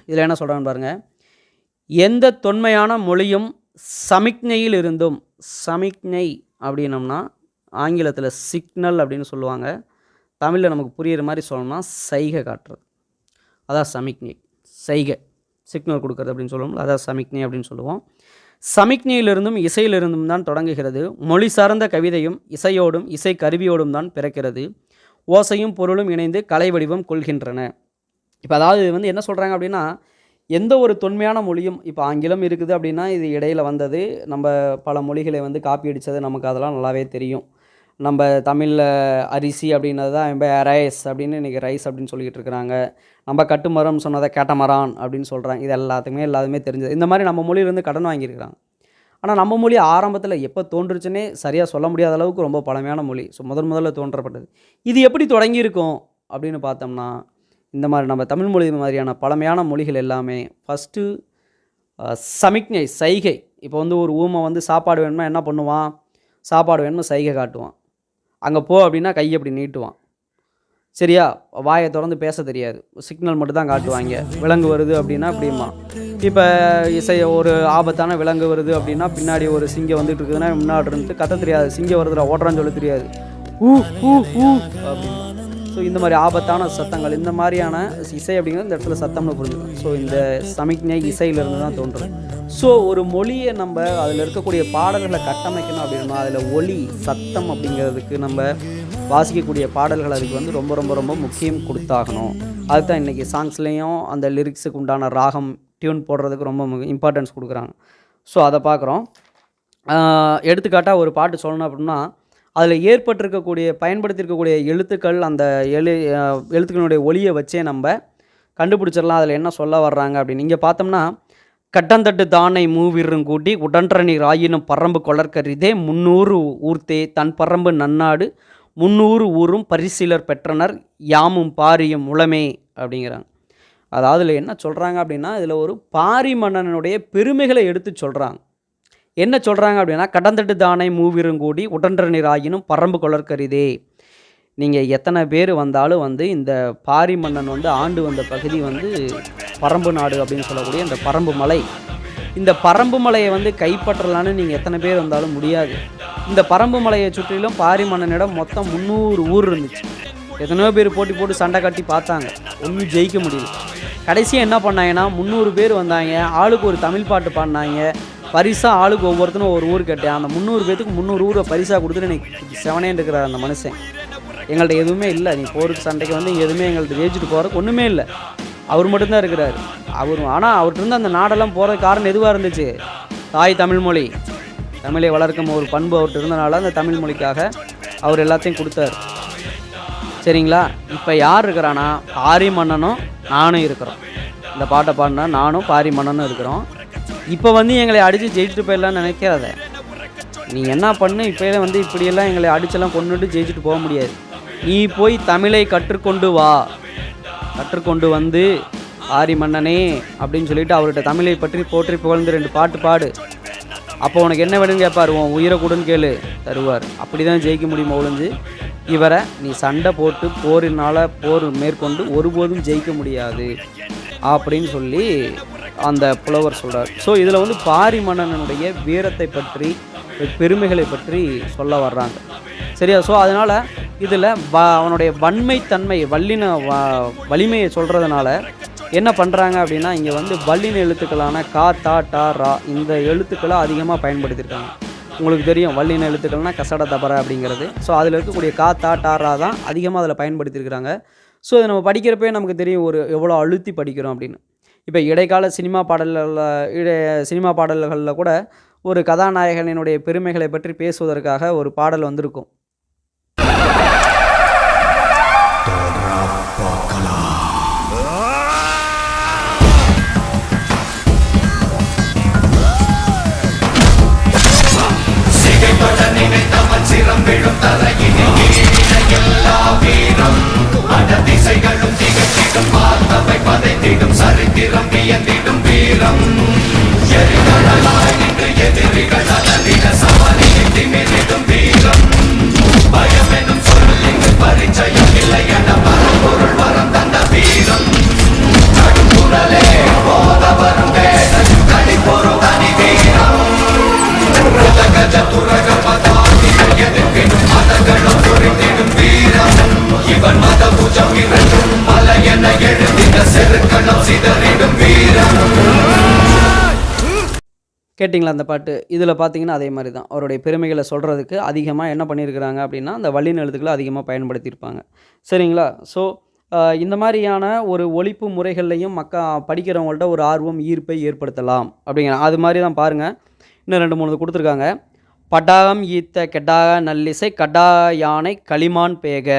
இதில் என்ன சொல்கிறான்னு பாருங்கள். எந்த தொன்மையான மொழியும் சமிக்ஞையில் இருந்தும், சமிக்ஞை அப்படின்னம்னா ஆங்கிலத்தில் சிக்னல் அப்படின்னு சொல்லுவாங்க. தமிழில் நமக்கு புரிகிற மாதிரி சொல்லணும்னா சைகை காட்டுறது, அதான் சமிக்ஞை. சைகை, சிக்னல் கொடுக்குறது அப்படின்னு சொல்லுவோம், அதான் சமிக்ஞை அப்படின்னு சொல்லுவோம். சமிக்ஞையிலிருந்தும் இசையிலிருந்தும் தான் தொடங்குகிறது. மொழி சார்ந்த கவிதையும் இசையோடும் இசை கருவியோடும் தான் பிறக்கிறது. ஓசையும் பொருளும் இணைந்து கலை வடிவம் கொள்கின்றன. இப்போ அதாவது வந்து என்ன சொல்கிறாங்க அப்படின்னா, எந்த ஒரு தொன்மையான மொழியும், இப்போ ஆங்கிலம் இருக்குது அப்படின்னா இது இடையில் வந்தது, நம்ம பல மொழிகளை வந்து காப்பி அடித்தது, நமக்கு அதெல்லாம் நல்லாவே தெரியும். நம்ம தமிழில் அரிசி அப்படின்னது தான் இப்போ ரைஸ் அப்படின்னு இன்றைக்கி ரைஸ் அப்படின்னு சொல்லிக்கிட்டு இருக்கிறாங்க. நம்ம கட்டுமரம் சொன்னதை கேட்டமரான் அப்படின்னு சொல்கிறாங்க. இது எல்லாத்துக்குமே தெரிஞ்சது. இந்த மாதிரி நம்ம மொழியிலேருந்து கடன் வாங்கியிருக்கிறாங்க. ஆனால் நம்ம மொழி ஆரம்பத்தில் எப்போ தோன்றுச்சுன்னே சரியாக சொல்ல முடியாத அளவுக்கு ரொம்ப பழமையான மொழி. ஸோ முதல்ல தோன்றப்பட்டது. இது எப்படி தொடங்கியிருக்கும் அப்படின்னு பார்த்தோம்னா, இந்த மாதிரி நம்ம தமிழ் மொழி மாதிரியான பழமையான மொழிகள் எல்லாமே ஃபஸ்ட்டு சமிக்ஞை, சைகை. இப்போ வந்து ஒரு ஊமை வந்து சாப்பாடு வேணும்னா என்ன பண்ணுவான், சாப்பாடு வேணும்னு சைகை காட்டுவான். அங்கே போ அப்படின்னா கையை அப்படி நீட்டுவான். சரியா, வாயை திறந்து பேச தெரியாது, சிக்னல் மட்டும் தான் காட்டுவாங்க. விலங்கு வருது அப்படின்னா அப்படிமா. இப்போ ஒரு ஆபத்தான விலங்கு வருது அப்படின்னா பின்னாடி ஒரு சிங்கம் வந்துட்டு இருக்குதுன்னா முன்னாடி இருந்துட்டு கத்த தெரியாது, சிங்கம் வருதுடா ஓட்டுறான்னு சொல்ல தெரியாது, ஊ ஊ ஊ அப்படின்னு. ஸோ இந்த மாதிரி ஆபத்தான சத்தங்கள், இந்த மாதிரியான இசை அப்படிங்கிறது இந்த இடத்துல சத்தம்னு புரிஞ்சுக்கணும். ஸோ இந்த சமிக்ஞை இசையிலிருந்து தான் தோன்றும். ஸோ ஒரு மொழியை நம்ம அதில் இருக்கக்கூடிய பாடல்களை கட்டமைக்கணும் அப்படின்னா அதில் ஒலி, சத்தம் அப்படிங்கிறதுக்கு நம்ம வாசிக்கக்கூடிய பாடல்கள் அதுக்கு வந்து ரொம்ப ரொம்ப ரொம்ப முக்கியம் கொடுத்தாகணும். அதுதான் இன்றைக்கி சாங்ஸ்லேயும் அந்த லிரிக்ஸுக்கு உண்டான ராகம், டியூன் போடுறதுக்கு ரொம்ப இம்பார்ட்டன்ஸ் கொடுக்குறாங்க. ஸோ அதை பார்க்குறோம். எடுத்துக்காட்டாக ஒரு பாட்டு சொல்லணும் அப்படின்னா அதில் ஏற்பட்டிருக்கக்கூடிய பயன்படுத்தியிருக்கக்கூடிய எழுத்துக்கள், அந்த எழுத்துக்களுடைய ஒலியை வச்சே நம்ம கண்டுபிடிச்சிடலாம் அதில் என்ன சொல்ல வர்றாங்க அப்படின்னு. இங்கே பார்த்தோம்னா, கட்டந்தட்டு தானை மூவிருங்கூட்டி உடன்றநீர் ஆயினும் பரம்பு கொளற்கரிதே 300 ஊர்த்தே தன் பரம்பு நன்னாடு 300 ஊரும் பரிசிலர் பெற்றனர் யாமும் பாரியும் உளமே அப்படிங்கிறாங்க. அதாவது இதில் என்ன சொல்கிறாங்க அப்படின்னா, இதில் ஒரு பாரி மன்னனுடைய பெருமைகளை எடுத்து சொல்கிறாங்க. என்ன சொல்கிறாங்க அப்படின்னா, கடந்தட்டு தானை மூவிருங்கூடி உடன்ற நீர் ஆயினும் பரம்பு கொளற்கரிதே, நீங்கள் எத்தனை பேர் வந்தாலும் வந்து இந்த பாரி மன்னன் வந்து ஆண்டு வந்த பகுதி வந்து பரம்பு நாடு அப்படின்னு சொல்லக்கூடிய இந்த பரம்பு மலை. இந்த பரம்பு மலையை வந்து கைப்பற்றலான்னு நீங்கள் எத்தனை பேர் வந்தாலும் முடியாது. இந்த பரம்பு மலையை சுற்றிலும் பாரி மன்னனிடம் மொத்தம் 300 ஊர் இருந்துச்சு. எத்தனையோ பேர் போட்டி போட்டு சண்டை கட்டி பார்த்தாங்க, ஒன்றும் ஜெயிக்க முடியல. கடைசியாக என்ன பண்ணாங்கன்னா 300 பேர் வந்தாங்க, ஆளுக்கு ஒரு தமிழ் பாட்டு பாடினாங்க. பரிசாக ஆளுக்கு ஒவ்வொருத்தரும் ஒரு ஊர் கேட்டேன். அந்த 300 பேத்துக்கு 300 ஊரை பரிசாக கொடுத்துட்டு எனக்கு செவனேன்னு இருக்கிறார் அந்த மனுஷன். எங்கள்கிட்ட எதுவுமே இல்லை, நீ போருக்கு சண்டைக்கு வந்து எதுவுமே எங்கள்கிட்ட ஜெயிச்சுட்டு போகிறதுக்கு ஒன்றுமே இல்லை. அவர் மட்டும்தான் இருக்கிறார். ஆனால் அவர்கிட்ட இருந்து அந்த நாடெல்லாம் போகிறதுக்கு காரணம் எதுவாக இருந்துச்சு? தாய் தமிழ்மொழி, தமிழை வளர்க்கும் ஒரு பண்பு அவர்கிட்ட இருந்தனால அந்த தமிழ் மொழிக்காக அவர் எல்லாத்தையும் கொடுத்தார். சரிங்களா? இப்போ யார் இருக்கிறான்னா பாரி மன்னனும் நானும் இருக்கிறோம். இந்த பாட்டை பாடினா நானும் பாரி மன்னனும் இருக்கிறோம். இப்போ வந்து எங்களை அடித்து ஜெயிச்சுட்டு போயிடலான்னு நினைக்காத. நீ என்ன பண்ணு, இப்போயே வந்து இப்படியெல்லாம் எங்களை அடிச்செல்லாம் கொண்டுட்டு ஜெயிச்சுட்டு போக முடியாது. நீ போய் தமிழை கற்றுக்கொண்டு வா, கற்றுக்கொண்டு வந்து பாரி மன்னனே அப்படின்னு சொல்லிட்டு அவர்கிட்ட தமிழை பற்றி போற்றி புகழ்ந்து 2 பாட்டு பாடு. அப்போ உனக்கு என்ன வேணும்னு கேட்பார், உன் உயிரை கூடன்னு கேளு, தருவார். அப்படி தான் ஜெயிக்க முடியுமா ஒழிஞ்சு இவரை நீ சண்டை போட்டு போர் மேற்கொண்டு ஒருபோதும் ஜெயிக்க முடியாது அப்படின்னு சொல்லி அந்த புலவர் சொல்கிறார். ஸோ இதில் வந்து பாரி மன்னனுடைய வீரத்தை பற்றி பெருமைகளை பற்றி சொல்ல வர்றாங்க. சரியா? ஸோ அதனால் இதில் அவனுடைய வன்மைத்தன்மை வலிமையை சொல்கிறதுனால என்ன பண்ணுறாங்க அப்படின்னா, இங்கே வந்து வல்லின எழுத்துக்களான கா தா டா ரா இந்த எழுத்துக்களை அதிகமாக பயன்படுத்தியிருக்காங்க. உங்களுக்கு தெரியும் வல்லின எழுத்துக்கள்னால் கசட தபர அப்படிங்கிறது. ஸோ அதில் இருக்கக்கூடிய கா தா டா ரா தான் அதிகமாக அதில் பயன்படுத்தியிருக்கிறாங்க. ஸோ இதை நம்ம படிக்கிறப்பே நமக்கு தெரியும் எவ்வளோ அழுத்தி படிக்கிறோம் அப்படின்னு. இப்போ இடைக்கால சினிமா பாடல்களில் கூட ஒரு கதாநாயகனினுடைய பெருமைகளை பற்றி பேசுவதற்காக ஒரு பாடல் வந்திருக்கும். கேட்டிங்களா அந்த பாட்டு? இதில் பார்த்தீங்கன்னா அதே மாதிரி தான் அவருடைய பெருமைகளை சொல்கிறதுக்கு அதிகமாக என்ன பண்ணியிருக்கிறாங்க அப்படின்னா அந்த வல்லின எழுத்துக்களை அதிகமாக பயன்படுத்தியிருப்பாங்க. சரிங்களா? ஸோ இந்த மாதிரியான ஒரு ஒலிப்பு முறைகள்லையும் படிக்கிறவங்கள்ட்ட ஒரு ஆர்வம் ஈர்ப்பை ஏற்படுத்தலாம் அப்படிங்கிற அது மாதிரி தான் பாருங்கள். இன்னும் 2-3 கொடுத்துருக்காங்க. படாகம் ஈத்த கெடாக நல்லிசை கடா யானை களிமான் பேக.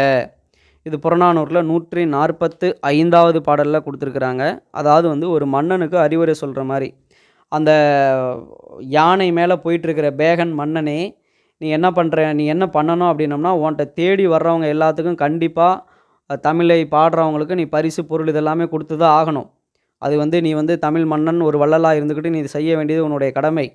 இது புறநானூரில் 145வது பாடலில் கொடுத்துருக்குறாங்க. அதாவது வந்து ஒரு மன்னனுக்கு அறிவுரை சொல்கிற மாதிரி, அந்த யானை மேலே போயிட்டுருக்கிற பேகன் மன்னனே, நீ என்ன பண்ணணும் அப்படின்னம்னா, உன்கிட்ட தேடி வர்றவங்க எல்லாத்துக்கும் கண்டிப்பாக தமிழை பாடுறவங்களுக்கு நீ பரிசு பொருள் இதெல்லாமே கொடுத்து தான் ஆகணும். அது வந்து நீ வந்து தமிழ் மன்னன் ஒரு வள்ளலாக இருந்துக்கிட்டு நீ செய்ய வேண்டியது உன்னுடைய கடமை.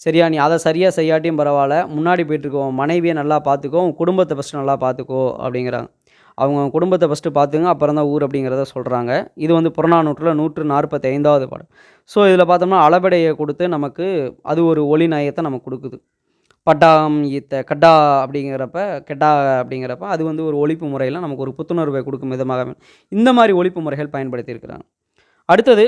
சரியா? நீ அதை சரியாக செய்யாட்டியும் பரவாயில்ல, முன்னாடி போயிட்டுருக்கோ, உன் மனைவியை நல்லா பார்த்துக்கோ, உன் குடும்பத்தை ஃபஸ்ட்டு நல்லா பார்த்துக்கோ அப்படிங்கிறாங்க. அவங்க குடும்பத்தை ஃபஸ்ட்டு பார்த்துங்க, அப்புறம் தான் ஊர் அப்படிங்கிறத சொல்கிறாங்க. இது வந்து புறநானூற்றில் 145வது பாடல். ஸோ இதில் பார்த்தோம்னா அளபெடையை கொடுத்து நமக்கு அது ஒரு ஒளி நயத்தை நமக்கு கொடுக்குது. பட்டாம் ஈத்த கெட்டா அப்படிங்கிறப்ப அது வந்து ஒரு ஒலிப்பு முறையில் நமக்கு ஒரு புத்துணர்வை கொடுக்கும் விதமாக இந்த மாதிரி ஒலிப்பு முறைகள் பயன்படுத்தியிருக்கிறாங்க. அடுத்தது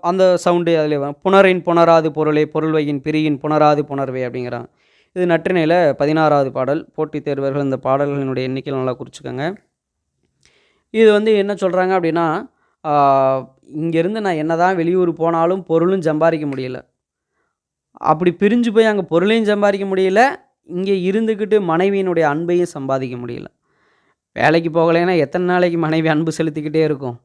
அந்த சவுண்டு அதில் புணரின் புணராது பொருளை பொருள்வையின் பிரியின் புணராது புணர்வை அப்படிங்கிறாங்க. இது நற்றிணையில் 16வது பாடல். போட்டித் தேர்வர்கள் இந்த பாடல்களினுடைய எண்ணிக்கையில் நல்லா குறிச்சிக்கோங்க. இது வந்து என்ன சொல்கிறாங்க அப்படின்னா, இங்கேருந்து நான் என்ன தான் வெளியூர் போனாலும் பொருளும் சம்பாதிக்க முடியல, அப்படி பிரிஞ்சு போய் அங்கே பொருளையும் சம்பாதிக்க முடியல, இங்கே இருந்துக்கிட்டு மனைவியினுடைய அன்பையும் சம்பாதிக்க முடியல. வேலைக்கு போகலைன்னா எத்தனை நாளைக்கு மனைவி அன்பு செலுத்திக்கிட்டே இருக்கும்?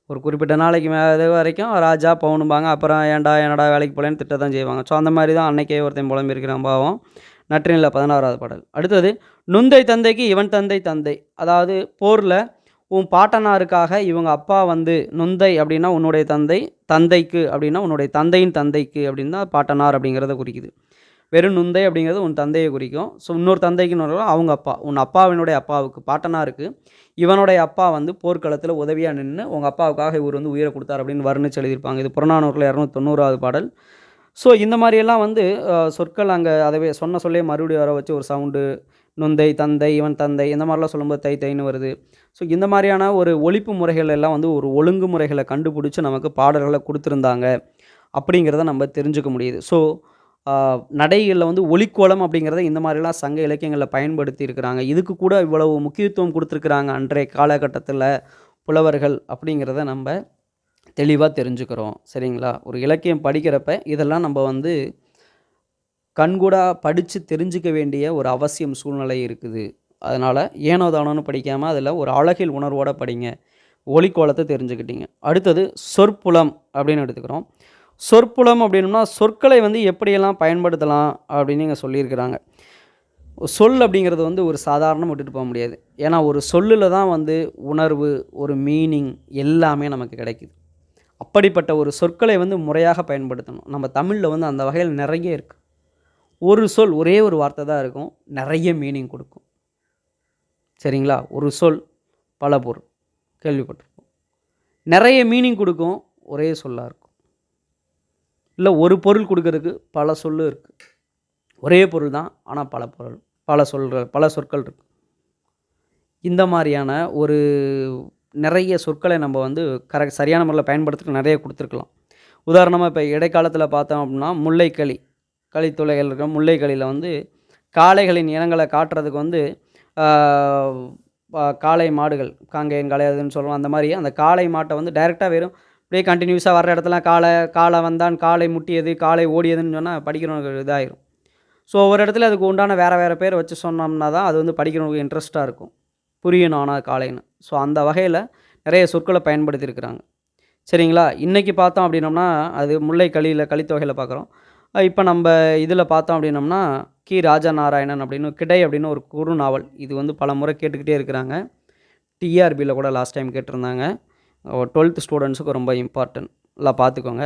ஒரு குறிப்பிட்ட நாளைக்கு மேலே வரைக்கும் ராஜா பவுனும்பாங்க, அப்புறம் என்னடா வேலைக்கு போகலன்னு திட்டத்தான் செய்வாங்க. ஸோ அந்த மாதிரி தான் அன்னைக்கே ஒருத்தன் புலம்பியிருக்கிறான் பாவம். நற்றிணையில் 16வது பாடல். அடுத்தது நுந்தை தந்தைக்கு இவன் தந்தை. அதாவது போரில் உன் பாட்டனாருக்காக இவங்க அப்பா வந்து நுந்தை அப்படின்னா உன்னுடைய தந்தைக்கு அப்படின்னா உன்னுடைய தந்தையின் தந்தைக்கு அப்படின்னு தான் பாட்டனார் அப்படிங்கிறத குறிக்குது. வெறும் நுந்தை அப்படிங்கிறது உன் தந்தையை குறிக்கும். ஸோ இன்னொரு தந்தைக்கு அவங்க அப்பா, உன் அப்பாவினுடைய அப்பாவுக்கு பாட்டனாருக்கு இவனுடைய அப்பா வந்து போர்க்களத்தில் உதவியாக நின்று உங்கள் அப்பாவுக்காக இவர் வந்து உயிரை கொடுத்தார் அப்படின்னு வர்ணிச்சு எழுதியிருப்பாங்க. இது புறநானூற்றில் 290வது பாடல். ஸோ இந்த மாதிரியெல்லாம் வந்து சொற்கள் அங்கே அதவே சொன்ன சொல்லே மறுபடியும் வர வச்சு ஒரு சவுண்டு, நுந்தை, தந்தை, இவன் தந்தை இந்த மாதிரிலாம் சொல்லும்போது தை தைன்னு வருது. ஸோ இந்த மாதிரியான ஒரு ஒலிப்பு முறைகள் எல்லாம் வந்து ஒரு ஒழுங்கு முறைகளை கண்டுபிடிச்சி நமக்கு பாடல்களை கொடுத்துருந்தாங்க அப்படிங்கிறத நம்ம தெரிஞ்சுக்க முடியுது. ஸோ நடைகளில் வந்து ஒலிக்கோலம் அப்படிங்கிறத இந்த மாதிரிலாம் சங்க இலக்கியங்களில் பயன்படுத்தி இருக்கிறாங்க. இதுக்கு கூட இவ்வளவு முக்கியத்துவம் கொடுத்துருக்குறாங்க அன்றைய காலகட்டத்தில் புலவர்கள் அப்படிங்கிறத நம்ம தெளிவாக தெரிஞ்சுக்கிறோம். சரிங்களா? ஒரு இலக்கியம் படிக்கிறப்ப இதெல்லாம் நம்ம வந்து கண்கூடாக படித்து தெரிஞ்சுக்க வேண்டிய ஒரு அவசியம் சூழ்நிலை இருக்குது. அதனால் ஏனோ தானோன்னு படிக்காமல் அதில் ஒரு அழகில் உணர்வோடு படிங்க. ஒலிக்கோலத்தை தெரிஞ்சுக்கிட்டீங்க. அடுத்தது சொற்புலம் அப்படின்னு எடுத்துக்கிறோம். சொற்புலம் அப்படின்னா சொற்களை வந்து எப்படியெல்லாம் பயன்படுத்தலாம் அப்படின்னு இங்கே சொல்லியிருக்கிறாங்க. சொல் அப்படிங்கிறது வந்து ஒரு சாதாரணமாக விட்டுட்டு போக முடியாது. ஏன்னா ஒரு சொல்லில் தான் வந்து உணர்வு, ஒரு மீனிங் எல்லாமே நமக்கு கிடைக்குது. அப்படிப்பட்ட ஒரு சொற்களை வந்து முறையாக பயன்படுத்தணும். நம்ம தமிழில் வந்து அந்த வகையில் நிறைய இருக்குது. ஒரு சொல் ஒரே ஒரு வார்த்தை தான் இருக்கும், நிறைய மீனிங் கொடுக்கும். சரிங்களா? ஒரு சொல் பல பொருள் கேள்விப்பட்டிருக்கோம். நிறைய மீனிங் கொடுக்கும், ஒரே சொல்லாக இருக்கும். இல்லை ஒரு பொருள் கொடுக்கறதுக்கு பல சொல் இருக்குது. ஒரே பொருள் தான், ஆனால் பல பொருள், பல சொற்கள் இருக்குது. இந்த மாதிரியான ஒரு நிறைய சொற்களை நம்ம வந்து சரியான முறையில் பயன்படுத்துறதுக்கு நிறைய கொடுத்துருக்கலாம். உதாரணமாக இப்போ இடைக்காலத்தில் பார்த்தோம் அப்படின்னா முல்லைக்களி, களித்துளைகள் இருக்கிற முல்லைக்களியில் வந்து காளைகளின் இனங்களை காட்டுறதுக்கு வந்து காளை மாடுகள், காங்கேயன் காளை அதுன்னு சொல்லுவோம். அந்த மாதிரி அந்த காளை மாட்டை வந்து டைரெக்டாக வெறும் அப்படியே கண்டினியூஸாக வர்ற இடத்துல காளை வந்தான், காளை முட்டியது, காளை ஓடியதுன்னு சொன்னால் படிக்கிறவங்களுக்கு இதாகிடும். ஸோ ஒவ்வொரு இடத்துல அதுக்கு உண்டான வேறு பேர் வச்சு சொன்னோம்னா தான் அது வந்து படிக்கிறவங்களுக்கு இன்ட்ரெஸ்ட்டாக இருக்கும், புரியணும் ஆனால் காளைன்னு. ஸோ அந்த வகையில் நிறைய சொற்களை பயன்படுத்தியிருக்கிறாங்க. சரிங்களா? இன்றைக்கி பார்த்தோம் அப்படின்னோம்னா அது முல்லை கலித்தொகையில் பார்க்குறோம். இப்போ நம்ம இதில் பார்த்தோம் அப்படின்னோம்னா கி. ராஜா நாராயணன் அப்படின்னு கிடை அப்படின்னு ஒரு குறுநாவல். இது வந்து பல முறை கேட்டுக்கிட்டே இருக்கிறாங்க. டிஆர்பியில் கூட லாஸ்ட் டைம் கேட்டிருந்தாங்க. 12th ஸ்டூடெண்ட்ஸுக்கு ரொம்ப இம்பார்ட்டன்ட், எல்லாம் பார்த்துக்கோங்க.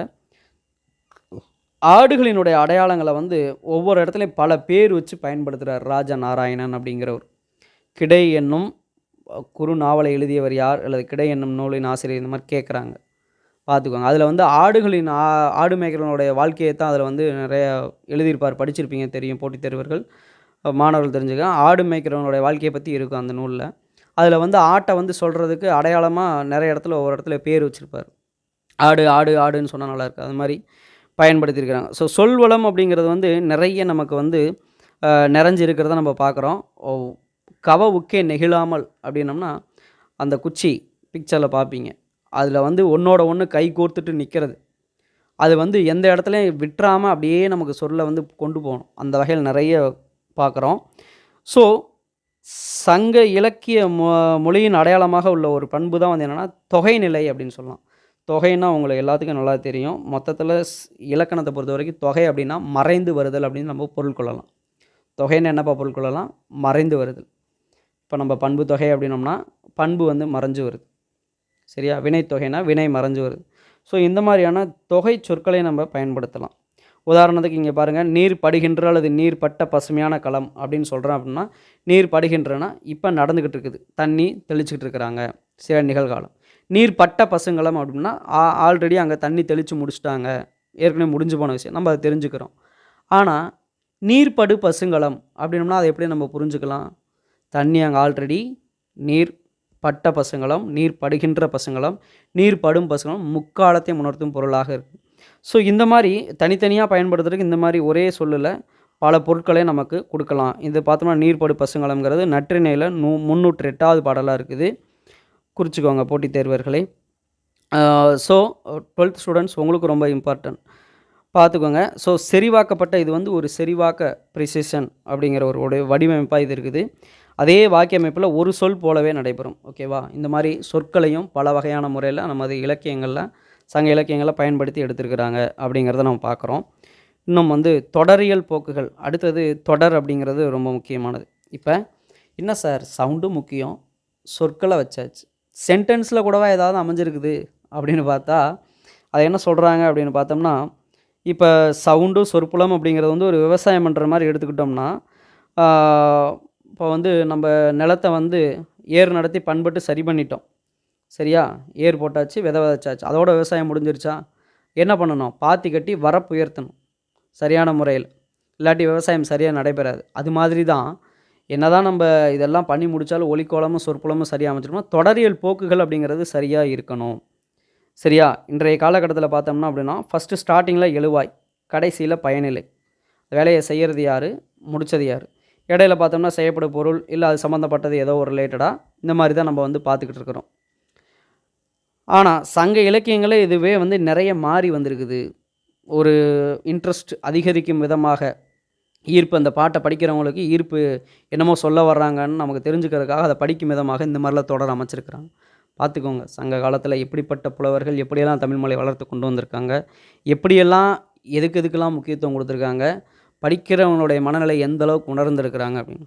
ஆடுகளினுடைய அடையாளங்களை வந்து ஒவ்வொரு இடத்துலையும் பல பேர் வச்சு பயன்படுத்துகிறார் ராஜா நாராயணன் அப்படிங்கிறவர். கிடை என்னும் குறுநாவலை எழுதியவர் யார், அல்லது கிடை என்னும் நூலின் ஆசிரியர், இந்த மாதிரி கேட்குறாங்க, பார்த்துக்கோங்க. அதில் வந்து ஆடுகளின் ஆடு மேய்க்கிறவனுடைய வாழ்க்கையை தான் அதில் வந்து நிறைய எழுதியிருப்பார். படிச்சிருப்பீங்க, தெரியும், போட்டித் தேர்வர்கள் மாணவர்கள் தெரிஞ்சுக்க. ஆடு மேய்க்கிறவனுடைய வாழ்க்கையை பற்றி இருக்கும் அந்த நூலில். அதில் வந்து ஆட்டை வந்து சொல்கிறதுக்கு அடையாளமாக நிறைய இடத்துல ஒவ்வொரு இடத்துல பேர் வச்சுருப்பார். ஆடுன்னு சொன்னால் நல்லா இருக்குது, அது மாதிரி பயன்படுத்தியிருக்கிறாங்க. ஸோ சொல்வளம் அப்படிங்கிறது வந்து நிறைய நமக்கு வந்து நிறைஞ்சு இருக்கிறத நம்ம பார்க்குறோம். கவ உக்கே நெகிழாமல் அப்படின்னம்னா அந்த குச்சி பிக்சரில் பார்ப்பீங்க, அதில் வந்து ஒன்றோட ஒன்று கை கோர்த்துட்டு நிற்கிறது. அது வந்து எந்த இடத்துலையும் விட்டுறாமல் அப்படியே நமக்கு சொல்ல வந்து கொண்டு போகணும். அந்த வகையில் நிறைய பார்க்குறோம். ஸோ சங்க இலக்கிய மொழியின் அடையாளமாக உள்ள ஒரு பண்பு தான் வந்து என்னென்னா தொகைநிலை அப்படின்னு சொல்லலாம். தொகைன்னா உங்களுக்கு எல்லாத்துக்கும் நல்லா தெரியும். மொத்தத்தில் இலக்கணத்தை பொறுத்த வரைக்கும் தொகை அப்படின்னா மறைந்து வருதல் அப்படின்னு நம்ம பொருள் கொள்ளலாம். தொகைன்னு என்னப்பா பொருள் கொள்ளலாம்? மறைந்து வருதல். இப்போ நம்ம பண்பு தொகை அப்படின்னோம்னா பண்பு வந்து மறைஞ்சு வருது. சரியா? வினை தொகைனா வினை மறைஞ்சு வருது. ஸோ இந்த மாதிரியான தொகை சொற்களை நம்ம பயன்படுத்தலாம். உதாரணத்துக்கு இங்கே பாருங்கள், நீர் படுகின்ற அல்லது நீர் பட்ட பசுமையான களம் அப்படின்னு சொல்கிறேன். அப்படின்னா நீர் படுகின்றனா இப்போ நடந்துக்கிட்டு இருக்குது, தண்ணி தெளிச்சுக்கிட்டு இருக்கிறாங்க சில நிகழ்காலம். நீர் பட்ட பசுங்களம் அப்படின்னா ஆல்ரெடி அங்கே தண்ணி தெளித்து முடிச்சுட்டாங்க, ஏற்கனவே முடிஞ்சு போன விஷயம், நம்ம அதை தெரிஞ்சுக்கிறோம். ஆனால் நீர்படு பசுங்களம் அப்படின்னோம்னா அதை எப்படி நம்ம புரிஞ்சுக்கலாம்? தண்ணி அங்கே ஆல்ரெடி நீர் பட்ட பசுங்களம், நீர் படுகின்ற பசுங்களம், நீர் படும் பசுங்களம் முக்காலத்தையும் உணர்த்தும் பொருளாக இருக்குது. ஸோ இந்த மாதிரி தனித்தனியாக பயன்படுத்துறதுக்கு இந்த மாதிரி ஒரே சொல்லில் பல பொருட்களை நமக்கு கொடுக்கலாம். இது பார்த்தோம்னா நீர்படு பசுங்களம்ங்கிறது நற்றிணையில் 308வது பாடலாக இருக்குது. குறிச்சிக்கோங்க போட்டித் தேர்வர்களை. ஸோ 12th ஸ்டூடெண்ட்ஸ் உங்களுக்கு ரொம்ப இம்பார்ட்டன்ட், பார்த்துக்கோங்க. ஸோ செறிவாக்கப்பட்ட இது வந்து ஒரு செறிவாக்க ப்ரிசிஷன் அப்படிங்கிற ஒரு வடிவமைப்பாக இது இருக்குது. அதே வாக்கிய அமைப்பில் ஒரு சொல் போலவே நடைபெறும். ஓகேவா? இந்த மாதிரி சொற்களையும் பல வகையான முறையில் நமது இலக்கியங்களில் சங்க இலக்கியங்களை பயன்படுத்தி எடுத்துருக்கிறாங்க அப்படிங்கிறத நம்ம பார்க்குறோம். இன்னும் வந்து தொடரியல் போக்குகள், அடுத்தது தொடர் அப்படிங்கிறது ரொம்ப முக்கியமானது. இப்போ என்ன சார் சவுண்டும் முக்கியம், சொற்களை வச்சாச்சு, சென்டென்ஸில் கூடவா ஏதாவது அமைஞ்சிருக்குது அப்படின்னு பார்த்தா அதை என்ன சொல்கிறாங்க அப்படின்னு பார்த்தோம்னா, இப்போ சவுண்டு சொற்புலம் அப்படிங்கிறது வந்து ஒரு விவசாயம் பண்ணுற மாதிரி எடுத்துக்கிட்டோம்னா, இப்போ வந்து நம்ம நிலத்தை வந்து ஏர் நடத்தி பண்பட்டு சரி பண்ணிட்டோம். சரியா? ஏர் போட்டாச்சு, விதை விதைச்சாச்சு. அதோட விவசாயம் முடிஞ்சிருச்சா? என்ன பண்ணணும்? பாத்தி கட்டி வரப்பு உயர்த்தணும் சரியான முறையில். இல்லாட்டி விவசாயம் சரியாக நடைபெறாது. அது மாதிரி தான் என்னதான் நம்ம இதெல்லாம் பண்ணி முடித்தாலும் ஒலிக்கோலமும் சொற்புலமும் சரியாக அமைச்சிட்டோம்னா, தொடரியல் போக்குகள் அப்படிங்கிறது சரியாக இருக்கணும். சரியா? இன்றைய காலகட்டத்தில் பார்த்தோம்னா அப்படின்னா, ஃபஸ்ட்டு ஸ்டார்ட்டிங்கில் எழுவாய், கடைசியில் பயனிலை. வேலையை செய்கிறது யார்? முடித்தது யார்? இடையில பார்த்தோம்னா செய்யப்படும் பொருள், இல்லை அது சம்மந்தப்பட்டது ஏதோ ஒரு ரிலேட்டடாக இந்த மாதிரி தான் நம்ம வந்து பார்த்துக்கிட்டு இருக்கிறோம். ஆனால் சங்க இலக்கியங்களே இதுவே வந்து நிறைய மாறி வந்திருக்குது. ஒரு இன்ட்ரெஸ்ட் அதிகரிக்கும் விதமாக ஈர்ப்பு, அந்த பாட்டை படிக்கிறவங்களுக்கு ஈர்ப்பு என்னமோ சொல்ல வர்றாங்கன்னு நமக்கு தெரிஞ்சுக்கிறதுக்காக அதை படிக்கும் விதமாக இந்த மாதிரிலாம் தொடர் அமைச்சிருக்கிறாங்க. பார்த்துக்கோங்க, சங்க காலத்தில் எப்படிப்பட்ட புலவர்கள் எப்படியெல்லாம் தமிழ் மொழியை வளர்த்து கொண்டு வந்திருக்காங்க, எப்படியெல்லாம் எதுக்கெல்லாம் முக்கியத்துவம் கொடுத்துருக்காங்க, படிக்கிறவங்களுடைய மனநிலை எந்த அளவுக்கு உணர்ந்திருக்கிறாங்க அப்படின்னு.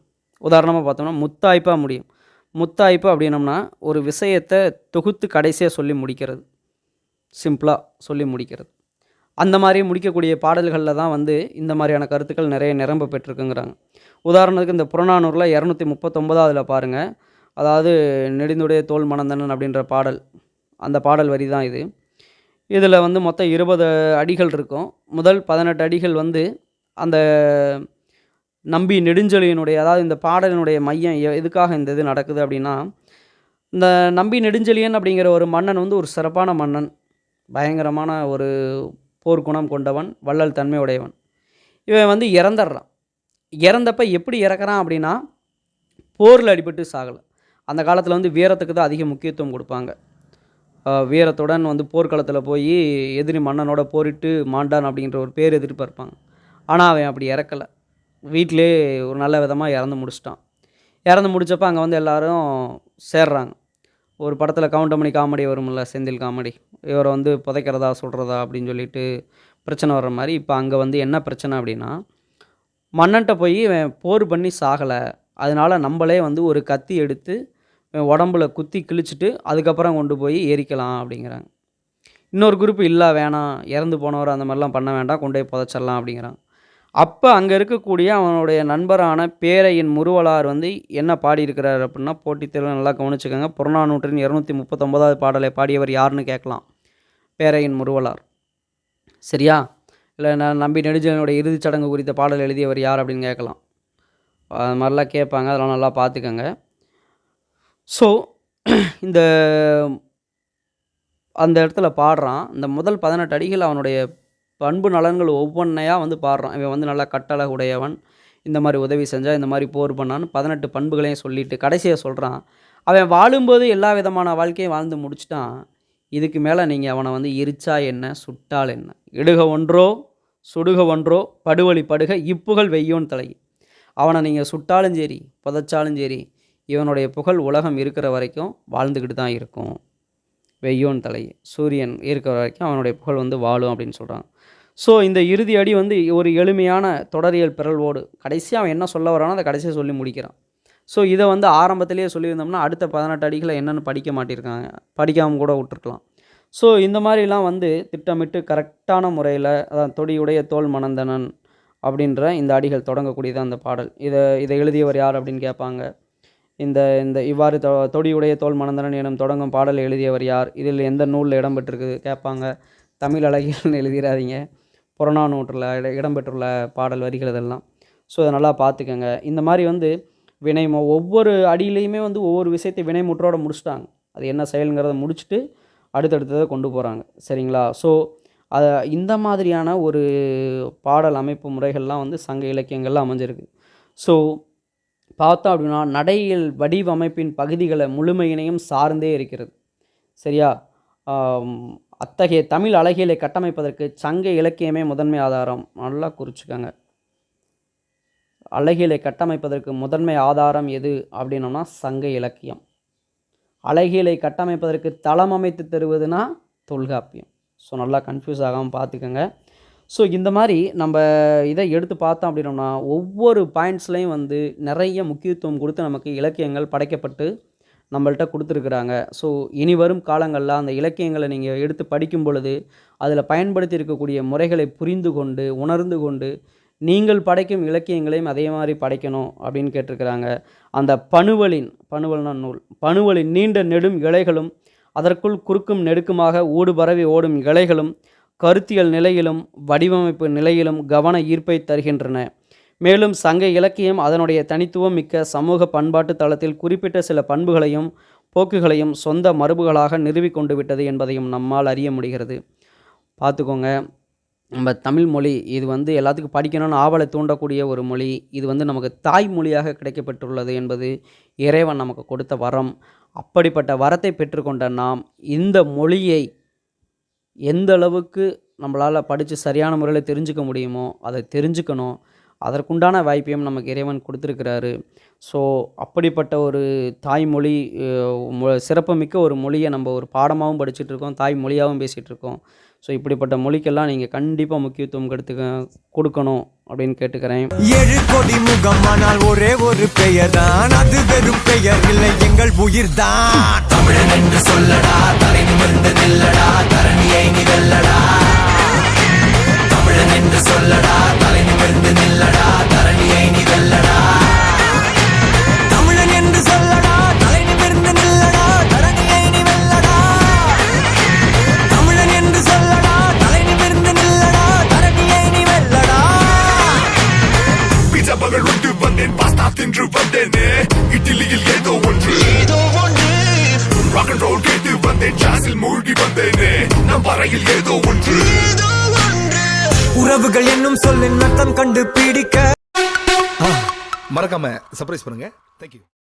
உதாரணமாக பார்த்தோம்னா முத்தாய்ப்பாக முடியும். முத்தாய்ப்பு அப்படின்னம்னா ஒரு விஷயத்தை தொகுத்து கடைசியாக சொல்லி முடிக்கிறது, சிம்பிளாக சொல்லி முடிக்கிறது. அந்த மாதிரி முடிக்கக்கூடிய பாடல்களில் தான் வந்து இந்த மாதிரியான கருத்துக்கள் நிறைய நிரம்ப பெற்றிருக்குங்கிறாங்க. உதாரணத்துக்கு இந்த புறநானூரில் 239 பாருங்கள். அதாவது நெடுந்துடைய தோல் மணந்தனன் அப்படின்ற பாடல், அந்த பாடல் வரி தான் இது. இதில் வந்து மொத்தம் 20 அடிகள் இருக்கும். முதல் 18 அடிகள் வந்து அந்த நம்பி நெடுஞ்செழியனுடைய, அதாவது இந்த பாடலினுடைய மையம் எதுக்காக இந்த இது நடக்குது அப்படின்னா, இந்த நம்பி நெடுஞ்செழியன் அப்படிங்கிற ஒரு மன்னன் வந்து ஒரு சிறப்பான மன்னன், பயங்கரமான ஒரு போர்க்குணம் கொண்டவன், வள்ளல் தன்மை உடையவன். இவன் வந்து இறந்துடுறான். இறந்தப்ப எப்படி இறக்குறான் அப்படின்னா, போரில் அடிபட்டு சாகலை. அந்த காலத்தில் வந்து வீரத்துக்கு தான் அதிக முக்கியத்துவம் கொடுப்பாங்க. வீரத்துடன் வந்து போர்க்களத்தில் போய் எதிரி மன்னனோட போரிட்டு மாண்டான் அப்படிங்கிற ஒரு பேர் எதிர்பார்ப்பாங்க. ஆனால் அவன் அப்படி இறக்கலை, வீட்டிலே ஒரு நல்ல விதமாக இறந்து முடிச்சிட்டான். இறந்து முடித்தப்போ அங்கே வந்து எல்லோரும் சேர்றாங்க. ஒரு படத்தில் கவுண்டமணி காமெடி வரும்ல, செந்தில் காமெடி, இவரை வந்து புதைக்கிறதா சொல்கிறதா அப்படின்னு சொல்லிட்டு பிரச்சனை வர்ற மாதிரி. இப்போ அங்கே வந்து என்ன பிரச்சனை அப்படின்னா, மன்னன்ட்ட போய் இவன் போர் பண்ணி சாகலை, அதனால் நம்மளே வந்து ஒரு கத்தி எடுத்து உடம்புல குத்தி கிழிச்சிட்டு அதுக்கப்புறம் கொண்டு போய் எரிக்கலாம் அப்படிங்கிறாங்க. இன்னொரு குரூப் இல்லை, வேணாம், இறந்து போனவர் அந்த மாதிரிலாம் பண்ண வேண்டாம், கொண்டு போய் புதைச்சிடலாம் அப்படிங்கிறாங்க. அப்போ அங்கே இருக்கக்கூடிய அவனுடைய நண்பரான பேரையின் முருவலார் வந்து என்ன பாடியிருக்கிறார் அப்படின்னா, போட்டித் தேர்வு நல்லா கவனிச்சுக்கோங்க. புறநானூற்றின் 239 பாடலை பாடியவர் யாருன்னு கேட்கலாம். பேரையின் முருவலார். சரியா? இல்லை நான் நம்பி நெடுஞ்செழியனுடைய இறுதிச் சடங்கு குறித்த பாடல் எழுதியவர் யார் அப்படின்னு கேட்கலாம். அது மாதிரிலாம் கேட்பாங்க, அதெல்லாம் நல்லா பார்த்துக்கோங்க. ஸோ இந்த அந்த இடத்துல பாடுறான். இந்த முதல் 18 அடிகள் அவனுடைய பண்பு நலன்கள் ஒவ்வொன்றையாக வந்து பாடுறான். இவன் வந்து நல்லா கட்டழகு உடையவன், இந்த மாதிரி உதவி செஞ்சால், இந்த மாதிரி போர் பண்ணான்னு 18 பண்புகளையும் சொல்லிட்டு கடைசியாக சொல்கிறான், அவன் வாழும்போது எல்லா விதமான வாழ்க்கையும் வாழ்ந்து முடிச்சிட்டான். இதுக்கு மேலே நீங்கள் அவனை வந்து எரிச்சா என்ன, சுட்டால் என்ன, இடுக ஒன்றோ சுடுக ஒன்றோ படுவழி படுக இப்புகழ் வெய்யோன் தலை. அவனை நீங்கள் சுட்டாலும் சரி புதைச்சாலும் சரி, இவனுடைய புகழ் உலகம் இருக்கிற வரைக்கும் வாழ்ந்துக்கிட்டு தான் இருக்கும். வெய்யோன் தலை, சூரியன் இருக்கிற வரைக்கும் அவனுடைய புகழ் வந்து வாழும் அப்படின்னு சொல்கிறாங்க. ஸோ இந்த இறுதி அடி வந்து ஒரு எளிமையான தொடரியல் பிறழ்வோடு கடைசியாக அவன் என்ன சொல்ல வரானோ அதை கடைசியாக சொல்லி முடிக்கிறான். ஸோ இதை வந்து ஆரம்பத்திலேயே சொல்லியிருந்தோம்னா அடுத்த 18 அடிகளை என்னென்னு படிக்க மாட்டிருக்காங்க, படிக்காமல் கூட விட்டுருக்கலாம். ஸோ இந்த மாதிரிலாம் வந்து திட்டமிட்டு கரெக்டான முறையில், அதான் தொடியுடைய தோல் மணந்தனன் அப்படின்ற இந்த அடிகள் தொடங்கக்கூடியதான் அந்த பாடல். இதை எழுதியவர் யார் அப்படின்னு கேட்பாங்க. இந்த இந்த இவ்வாறு தொடியுடைய தோல் மணந்தனன் எனும் தொடங்கும் பாடல் எழுதியவர் யார், இதில் எந்த நூலில் இடம்பெற்றிருக்குது கேட்பாங்க. தமிழ் அழகியல்னு எழுதிடாதீங்க, புறநானூற்றில் இடம்பெற்றுள்ள பாடல் வரிகள் இதெல்லாம். ஸோ அதை நல்லா பார்த்துக்கோங்க. இந்த மாதிரி வந்து ஒவ்வொரு அடியிலையுமே வந்து ஒவ்வொரு விஷயத்தை வினைமுற்றோடு முடிச்சிட்டாங்க. அது என்ன செயலுங்கிறத முடிச்சுட்டு அடுத்தடுத்ததை கொண்டு போகிறாங்க. சரிங்களா? ஸோ அதை இந்த மாதிரியான ஒரு பாடல் அமைப்பு முறைகள்லாம் வந்து சங்க இலக்கியங்கள்லாம் அமைஞ்சிருக்கு. ஸோ பார்த்தோம் அப்படின்னா நடையியல் வடிவமைப்பின் பகுதிகளை முழுமையினையும் சார்ந்தே இருக்கிறது. சரியா? அத்தகைய தமிழ் அழகியலை கட்டமைப்பதற்கு சங்க இலக்கியமே முதன்மை ஆதாரம். நல்லா குறிச்சுக்கோங்க. அழகியலை கட்டமைப்பதற்கு முதன்மை ஆதாரம் எது அப்படின்னோம்னா சங்க இலக்கியம். அழகியலை கட்டமைப்பதற்கு தளம் அமைத்து தருவதுனா தொல்காப்பியம். ஸோ நல்லா கன்ஃபியூஸ் ஆகாமல் பார்த்துக்கோங்க. ஸோ இந்த மாதிரி நம்ம இதை எடுத்து பார்த்தோம் அப்படின்னோம்னா ஒவ்வொரு பாயிண்ட்ஸ்லையும் வந்து நிறைய முக்கியத்துவம் கொடுத்து நமக்கு இலக்கியங்கள் படைக்கப்பட்டு நம்மள்ட்ட கொடுத்துருக்குறாங்க. ஸோ இனி வரும் காலங்களில் அந்த இலக்கியங்களை நீங்கள் எடுத்து படிக்கும் பொழுது அதில் பயன்படுத்தி இருக்கக்கூடிய முறைகளை புரிந்து கொண்டு உணர்ந்து கொண்டு நீங்கள் படைக்கும் இலக்கியங்களையும் அதே மாதிரி படைக்கணும் அப்படின்னு கேட்டிருக்கிறாங்க. அந்த பணுவல்னா நூல், பணுவலின் நீண்ட நெடும் இலைகளும் அதற்குள் குறுக்கும் நெடுக்குமாக ஊடு பரவி ஓடும் இலைகளும் கருத்தியல் நிலையிலும் வடிவமைப்பு நிலையிலும் கவன ஈர்ப்பை தருகின்றன. மேலும் சங்க இலக்கியம் அதனுடைய தனித்துவம் மிக்க சமூக பண்பாட்டு தளத்தில் குறிப்பிட்ட சில பண்புகளையும் போக்குகளையும் சொந்த மரபுகளாக நிறுவிக்கொண்டு விட்டது என்பதையும் நம்மால் அறிய முடிகிறது. பார்த்துக்கோங்க, நம்ம தமிழ் மொழி இது எல்லாத்துக்கும் படிக்கணும்னு ஆவலை தூண்டக்கூடிய ஒரு மொழி. இது நமக்கு தாய்மொழியாக கிடைக்கப்பட்டுள்ளது என்பது இறைவன் நமக்கு கொடுத்த வரம். அப்படிப்பட்ட வரத்தை பெற்றுக்கொண்ட நாம் இந்த மொழியை எந்த அளவுக்கு நம்மளால் படித்து சரியான முறையில் தெரிஞ்சுக்க முடியுமோ அதை தெரிஞ்சுக்கணும். அதற்குண்டான வாய்ப்பையும் நமக்கு இறைவன் கொடுத்துருக்கிறாரு. ஸோ அப்படிப்பட்ட ஒரு தாய்மொழி, சிறப்புமிக்க ஒரு மொழியை நம்ம ஒரு பாடமாகவும் படிச்சுட்டு இருக்கோம், தாய்மொழியாகவும் பேசிகிட்டு இருக்கோம். ஸோ இப்படிப்பட்ட மொழிக்கெல்லாம் நீங்கள் கண்டிப்பாக முக்கியத்துவம் கொடுக்கணும் அப்படின்னு கேட்டுக்கிறேன். 7 கோடி முகம் ஆனால் ஒரே ஒரு பெயர் தான், அது வெறும் பெயர் இல்லை, எங்கள் உயிர் தான். தமிழன் என்று சொல்லடா, தலை நிமிர்ந்து நில்லடா, தரணியை நீ வெல்லடா. தமிழன் என்று சொல்லடா, தலை நிமிர்ந்து நில்லடா, தரணியை நீ வெல்லடா. தமிழன் என்று சொல்லடா, தலை நிமிர்ந்து நில்லடா, தரணியை நீ வெல்லடா. தமிழன் என்று சொல்லடா, தலை நிமிர்ந்து நில்லடா, தரணியை நீ வெல்லடா. பீட்சா பகல் உண்டு வந்தேன், பாஸ்தா தின்று வந்தேனே, இட்லியில் ஏதோ ஒன்று ராக் அண்ட் ரோல் கேட்டு வந்தேன், ஜாஸில் மூழ்கி வந்தேனே, நம் வரையில் ஏதோ ஒன்று. உறவுகள் என்னும் சொல்லின் அர்த்தம் கண்டு பிடிக்க மறக்காம சர்ப்ரைஸ் பண்ணுங்க. தேங்க்யூ.